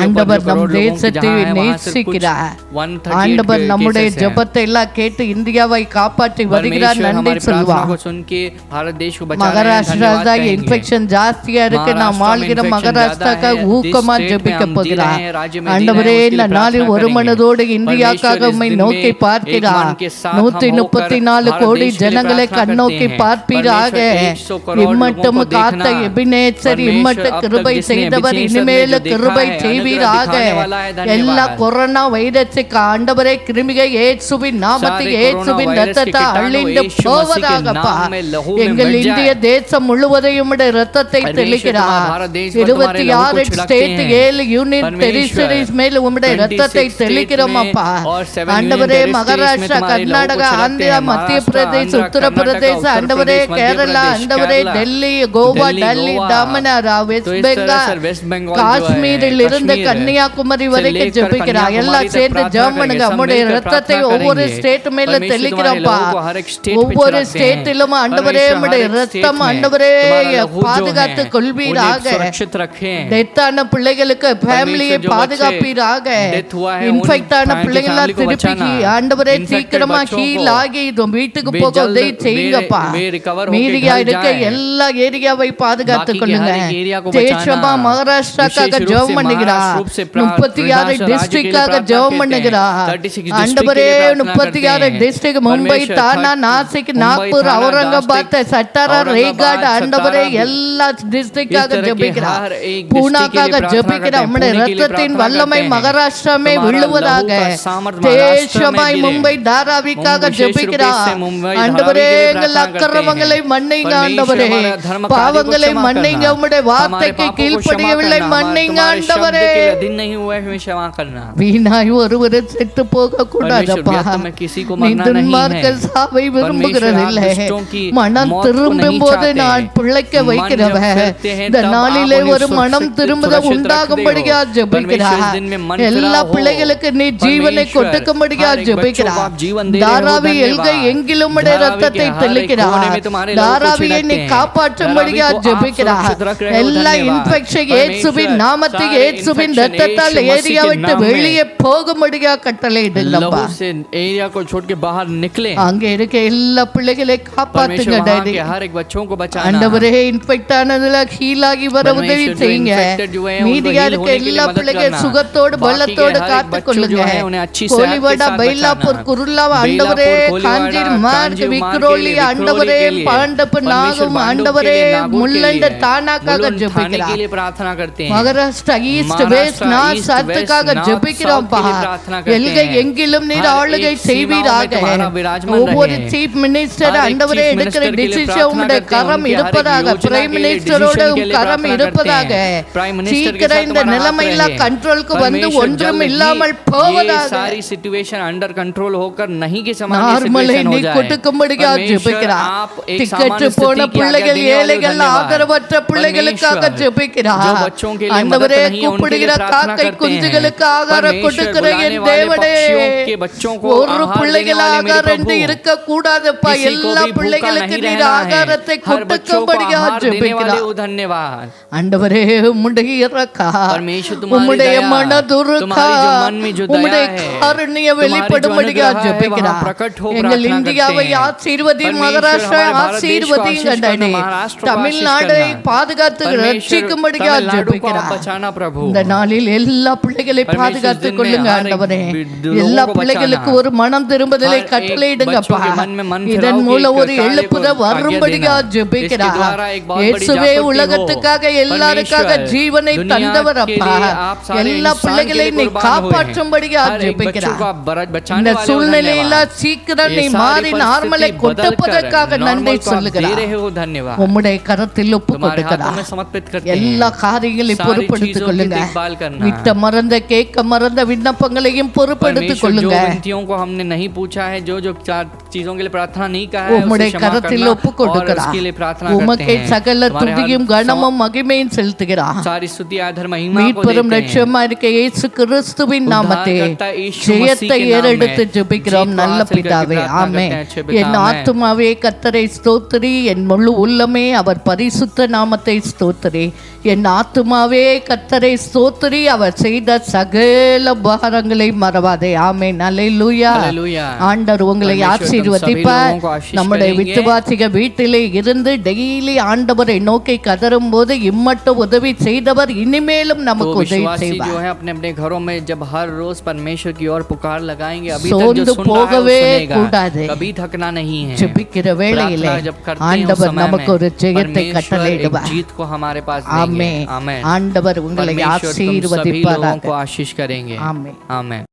ஆண்டவர் நம் தேசத்தை நேசிக்கிறார். 138 ஆண்டவர் நம்முடைய cases हैं। ஜெபத்தை எல்லாம் கேட்டு இந்தியாவை காப்பாற்றி வருகிறார். परमेश्वर நன்றி हमारी प्रार्थना சொல்வார். को सुन के भारत देश को बचा रहे हैं, மகாராஷ்டிரா धन्यवाद தான் कहेंगे। இன்ஃபெக்ஷன் ஜாஸ்தியா இருக்கு. நாம் महाराष्ट्र में வாழ்கிற infection மகாராஷ்டிராக்கு ज्यादा है। ஊக்கமா जिस state में ஜெபிக்க हम जी போகிறார். रहे हैं, राज्य में जी ஆண்டவரே रहे हैं, இந்த उसके लिए நாளில் प्रार्थना ஒரு करेंगे। மனதோடு இந்தியாக்காக परमेश्वर इस உம்மை दिन நோக்கி में பார்க்கிறார். एक मन के साथ हम 134 होकर கோடி भारत देश के लिए ஜனங்களை प्रार्थना கண்ணோக்கி करते हैं। பார்ப்பீராக. परमेश्वर 100 करोड़ இம்மட்டும் लोगों को காத்த देखना। எபினேசர் இம்மட்டு परमेश्वर अब तक கிருபை जिसने செய்தவர் एबेनेजर இனிமேல் ने जो கிருபை देखा है, செய்வீராக. अनुग्रह दिखाने वाला है, धन्यवाद। எல்லா கொரோனா வைரஸுக்கு ஆண்டவரே கிருமிகை இயேசுவின் நாமத்தில் सारे இயேசுவின் कोरोना वायरस के இரத்தத்தை कीटाणु அழிந்து यीशु मसीह के போவதாகப்பா. नाम में लहू में எங்கள் मिट இந்திய जाए। தேசம் முழுவதையும் உம்முடைய இரத்தத்தை परमेश्वर தெளிக்கிறார். तुम्हारा भारत देश पर तुम्हारे लहू को 26 छिड़कते ஸ்டேட் हैं। 7 யூனியன் परमेश्वर டெரிட்டரிஸ் மேல் உம்முடைய 26 இரத்தத்தை state தெளிக்கிறோம் में அப்பா. और 7 union ஆண்டவரே territories में மகாராஷ்டிரா तुम्हारे लहू को கர்நாடகா छिड़कते ஆந்திரா हैं। மத்திய महाराष्ट्र, பிரதேஷ் आंध्र, உத்தரப்பிரதேஷ் कर्नाटका, ஆண்டவரே उत्तर प्रदेश, கேரளா मध्य ஆண்டவரே प्रदेश, டெல்லி கோவா दिल्ली, டெல்லி गोवा। டாமனாரா வெஸ்ட் तो इस तरह பெங்கால் से वेस्ट बंगाल जो है, காஷ்மீரில் இருந்து कश्मीर கன்னியாகுமரி से வரைக்கும் लेकर ஜெபிக்கிறார். कन्याकुमारी எல்லாம் तक சேர்ந்து प्रार्थना ஜெபமனுங்க. करेंगे, सब நம்முடைய मिलकर இரத்தத்தை प्रार्थना ஒவ்வொரு करेंगे। ஸ்டேட் மேல परमेश्वर தெளிக்கிறோம்ப்பா. तुम्हारे लोगों को हर एक स्टेट पे ஒவ்வொரு छिड़कते हैं। ஸ்டேட்டிலும் ஆண்டவரே परमेश्वर உம்முடைய हर एक स्टेट இரத்தம் में ஆண்டவரே तुम्हारा लहू जो பாதுகாத்து है, கொள்வீராக. उन्हें सुरक्षित रखें। டெத்தான பிள்ளைகளுக்கு ஃபேமிலியை जो பாதுகாப்பீராக. बच्चे death हुआ है, उन இன்ஃபெக்ட் ஆன family பிள்ளைங்களா को திருப்பி बचाना। ஆண்டவரே Infected சீக்கிரமா बच्चों ஹீல் को ஆகி வீட்டுக்கு वे போக जल्द உதவி செய்யுங்கப்பா. वे recover होके மீதியா घर இருக்க जाएं। எல்லா ஏரியாவை பாதுகாத்துக் बाकी के கொள்ளுங்க. हर एक एरिया को बचाना। தேசமா மகாராஷ்டிராக்காக विशेष रूप ஜெபம் से பண்ணுகிறார். महाराष्ट्र रूप से 36 राज्य के लिए டிஸ்ட்ரிக்டாக प्रार्थना ஜெபம் करते हैं। பண்ணுகிறார். 36 district ஆண்டவரே के लिए प्रार्थना 36 करते हैं। டிஸ்ட்ரிக்ட் மும்பை परमेश्वर தானா मुंबई, நாசிக் थाना, நாக்பூர் அவுரங்காபாத் नासिक, சட்டாரா औरंगाबाद, ரேகாட் ஆண்டவரே सतारा, எல்லா டிஸ்ட்ரிக்டாக इस तरह के ஜெபிக்கிறார். हर एक district பூனாக்காக के लिए प्रार्थना ஜெபிக்கிறார். करते हैं। உம்முடைய पुणे के लिए இரத்தத்தின் प्रार्थना வல்லமை करते हैं। மகாராஷ்டிரமே तुम्हारा விழுவதாக. लहू का सामर्थ महाराष्ट्र में தேசமாய் गिरे। மும்பை தாராவிக்காக विशेष रूप ஜெபிக்கிறார். से मुंबई ஆண்டவரே धारावी के लिए எங்கள் प्रार्थना करते அக்கிரமங்களை हैं। மன்னிங்க परमेश्वर ஆண்டவரே. हमारा धर्म कार्य को பாவங்களை क्षमा மன்னிங்க. करना। உம்முடைய हमारे வார்த்தைக்கு पापों को क्षमा கீழ்ப்படியவில்லை करना। மன்னிங்க तुम्हारे शब्द ஆண்டவரே. के अधीन नहीं हुआ है, हमें क्षमा करना। வீணாய் ஒருவரும் செத்து போக கூடாதப்பா. परमेश्वर व्यर्थ में किसी को நீ मरना नहीं துன்மார்க்கர் है। சாவை விரும்புகிறதில்லை. परमेश्वर आप दुष्टों की மனம் मौत को திரும்பும் नहीं போது चाहते நான் हैं। பிழைக்க मन जब வைக்கிறவன். फिरते हैं இந்த तब நாளிலே आप उन्हें ஒரு மனம் सुरक्षित திரும்புத रखते हो। உண்டாகும்படியா ஜெபிக்கிறார். परमेश्वर इस दिन में मन எல்லா फिरा हो। பிள்ளைகளுக்கு நீ ஜீவனை परमेश्वर கொட்டுக்கும்படியா हर एक बच्चों को ஜெபிக்கிறார். आप जीवन दे रहे हो, தாராவி धन्यवाद। எல்கை எங்கிலும் உடைய धारावी ரத்தத்தை के हर एक कोने தெளிக்கிறார். में तुम्हारे लहू को தாராவியை நீ छिड़कते हैं। காப்பாற்றும்படியா धारावी को आप ஜெபிக்கிறார். सुरक्षित रख रहे हो, எல்லா धन्यवाद। இன்ஃபெக்ஷன் இயேசுவின் परमेश्वर நாமத்தில் सारे இயேசுவின் infection இரத்தத்தால் यीशु मसीह ஏரியா के விட்டு नाम में வெளியே போகும்படியா கட்டளையிடுங்கப்பா. लहू से एरिया को छोड़ के बाहर निकले। அங்க இருக்க எல்லா பிள்ளைகளை காப்பாத்துங்க परमेश्वर वहाँ டாடி. के हर एक बच्चों को बचाना। ஆண்டவரே இன்ஃபெக்ட் ஆனதுல ஹீல் ஆகி வர உதவி परमेश्वर जो செய்யுங்க. infected जो है, उनको மீதியா heal இருக்க होने के लिए எல்லா मदद பிள்ளைகள் करना। சுகத்தோடு बाकी के பலத்தோடு हर एक காத்து बच्चों கொள்ளுங்க. जो है, उन्हें अच्छी सेहत के கோலிவாடா साथ பைலாப்பூர் बचाना। குருல்லாவ ஆண்டவரே बेलापुर, காஞ்சிர் कोलीवाड़ा, மார்க் कांजी, விக்ரோலி मार्क के लिए, ஆண்டவரே विक्रोली के लिए, பாண்டப்பு परमेश्वर நாகும் बांडव ஆண்டவரே के लिए, नागौर के முள்ளண்ட लिए, தானாக்காக मुलुंड थाने ஜெபிக்கிறார். के लिए प्रार्थना करते हैं। Maharashtra east west Maharashtra, north east, சவுத்துக்காக वेस्ट, नॉर्थ, ஜெபிக்கிறோம்ப்பா. साउथ के लिए प्रार्थना करते எல்கை हैं। எங்கிலும் நீர் हर ஆளுகை एक सीमाओं में செய்வீராக. तुम्हारा विराजमान ஒவ்வொரு रहे। சீஃப் மினிஸ்டர் हर एक ஆண்டவரே chief எடுக்கிற minister के लिए டிசிஷன் प्रार्थना உம்முடைய करते हैं। கரம் उनकी हर एक இருப்பதாக. योजना பிரைம் के लिए, மினிஸ்டரோட decision के लिए கரம் प्रार्थना இருப்பதாக. करते हैं। प्राइम मिनिस्टर के சீக்கிரம் साथ இந்த तुम्हारा हाथ நிலைமையெல்லாம் रहे। கண்ட்ரோலுக்கு வந்து परमेश्वर ஒன்றும் जल्द ही இல்லாமல் ये போவதாக. सारी सिचुएशन अंडर कंट्रोल होकर नहीं के समान நார்மலை सिचुएशन हो நீ जाए। கொட்டுக்கும்படியா परमेश्वर ஜெபிக்கிறார். आप एक திக்கற்று सामान्य போன स्थिति की आज्ञा பிள்ளைகள் देने वाले ஏழைகள் धन्यवाद। ஆதரவற்ற பிள்ளைகளுக்காக परमेश्वर ஜெபிக்கிறார். जो बच्चों के लिए मदद ஆண்டவரே नहीं है, उनके கூப்பிடுகிற लिए प्रार्थना காக்கை करते हैं। குஞ்சுகளுக்கு ஆகாரம் परमेश्वर கொடுக்கிற बुलाने என் वाले தேவனே पक्षियों के बच्चों को ஒரு आहार பிள்ளைகள் பிள்ளைகள் वाले मेरे ஆகாரம் प्रभु, இருக்க கூடாதப்பா किसी को எல்லா भी भूखा பிள்ளைகளுக்கு नहीं நீர் रहना है। ஆகாரத்தை हर बच्चों को கொடுக்கும்படியா आहार देने वाले ஜெபிக்கிறார் हो, धन्यवाद। ஆண்டவரே உம்முடைய இரக்கா परमेश्वर तुम्हारी உம்முடைய दया, மனதுருக்கா तुम्हारी जो मन में जो दया உம்முடைய है, காருண்ய तुम्हारी जो வெளிப்படும்படியா अनुग्रह है, ஜெபிக்கிறார் वहाँ प्रकट हो எங்கள் प्रार्थना இந்தியாவை करते हैं। ஆசீர்வதி परमेश्वर மகாராஷ்டிரா हमारे भारत देश को ஆசீர்வதி आशीष करना, கண்டனே महाराष्ट्र को आशीष தமிழ்நாடை करना। பாதுகாத்து परमेश्वर ரட்சிக்கும்படியா तमिलनाडु को आप ஜெபிக்கிறார் बचाना प्रभु। இந்த நாளில் எல்லா பிள்ளைகளை परमेश्वर பாதுகாத்துக் दिन में கொள்ளுங்க हर एक ஆண்டவரே लोगों எல்லா को பிள்ளைகளுக்கு बचाना। ஒரு மனம் திரும்புதலை हर एक கட்டளையிடுங்கப்பா बच्चों के मन में मन இதன் फिराओ மூலம் के ஒரு कार्य को எழுப்புத आज्ञा வரும்படியா देना। ஜெபிக்கிறார் इसके द्वारा एक बहुत बड़ी இயேசுவே जागृति हो। உலகத்துக்காக எல்லாருக்காக परमेश्वर, ஜீவனை दुनिया தந்தவரப்பா के लिए आप सारे எல்லா इंसान के பிள்ளைகளை लिए நீ कुर्बान हुए हैं। காப்பாற்றும்படியா हर एक बच्चों ஜெபிக்கிறார் को आप बचाने இந்த वाले हो, சூழ்நிலையில धन्यवाद। சீக்கிரம் ये நீ सारी மாறி நார்மலை परिस्थिति கொட்டப்பதற்காக बदलकर நன்றி नॉर्मल को आप दे சொல்லுகிறார் रहे हो, धन्यवाद। உம்முடைய கரத்தில் ஒப்பு तुम्हारे हाथों கொடுக்கிறார் में समर्पित करते हैं। எல்லா காரியங்களையும் सारी பொறுப்படுத்திக் चीजों की கொள்ளுங்க देखभाल करना। விட்ட மறந்த கேட்க மறந்த விண்ணப்பங்களையும் பொறுப்படுத்திக் परमेश्वर, जो கொள்ளுங்க विनतियों को हमने नहीं पूछा है, जो जो चार चीजों के लिए प्रार्थना नहीं कहा है, உம்முடைய उसे क्षमा கரத்தில் करना ஒப்பு और கொடுக்கிறார் उसके लिए प्रार्थना करते உமக்கே हैं। சகல तुम्हारे துதியும் हाथ கனமும் மகிமையும் செலுத்துகிறார் सारी स्तुति आदर महिमा को மீட்பெரும் देते हैं। லட்சியமா இருக்க இயேசு கிறிஸ்துவின் நாமத்தை उद्धारकर्ता यीशु ஜெயத்தை मसीह के नाम ஏறெடுத்து में ஜெபிக்கிறோம் जीत को நல்ல हासिल करके பிதாவே प्रार्थना ஆமே करते हैं, अच्छे पिता, என் आमेन। ஆத்துமாவே கர்த்தரை ஸ்தோத்திரி என் முழு உள்ளமே அவர் பரிசுத்த நாமத்தை ஸ்தோத்திரி என் ஆத்துமாவே கர்த்தரை ஸ்தோத்திரி அவர் செய்த சகல உபகாரங்களை மறவாதே ஆமென் அல்லேலூயா हालेलुया। ஆண்டவர் உங்களை परमेश्वर तुम ஆசீர்வதிப்பார் सभी लोगों को आशीष நம்முடைய करेंगे। விசுவாசிக வீட்டிலே இருந்து டெய்லி ஆண்டவரை நோக்கி கதரும் போது இம்மட்டும் உதவி செய்தவர் இனிமேலும் तो நமக்கு உதவி विश्वासी जो செய்வார் है अपने अपने घरों में जब हर रोज परमेश्वर की ओर पुकार लगाएंगे, अभी तक जो சோர்ந்து सुन रहा है वो போகவே सुनेगा, கூடாது कभी थकना नहीं है। ஜெபிக்கிற வேளையிலே प्रार्थना जब करते हैं उस ஆண்டவர் समय நமக்கு ஒரு में ஜெயத்தை परमेश्वर एक கட்டளையிடுவார் जीत को हमारे पास देंगे। ஆமென் आमेन। ஆண்டவர் உங்களை परमेश्वर तुम सभी लोगों ஆசீர்வதிப்பாராக को आशीष करेंगे। ஆமென் आमेन।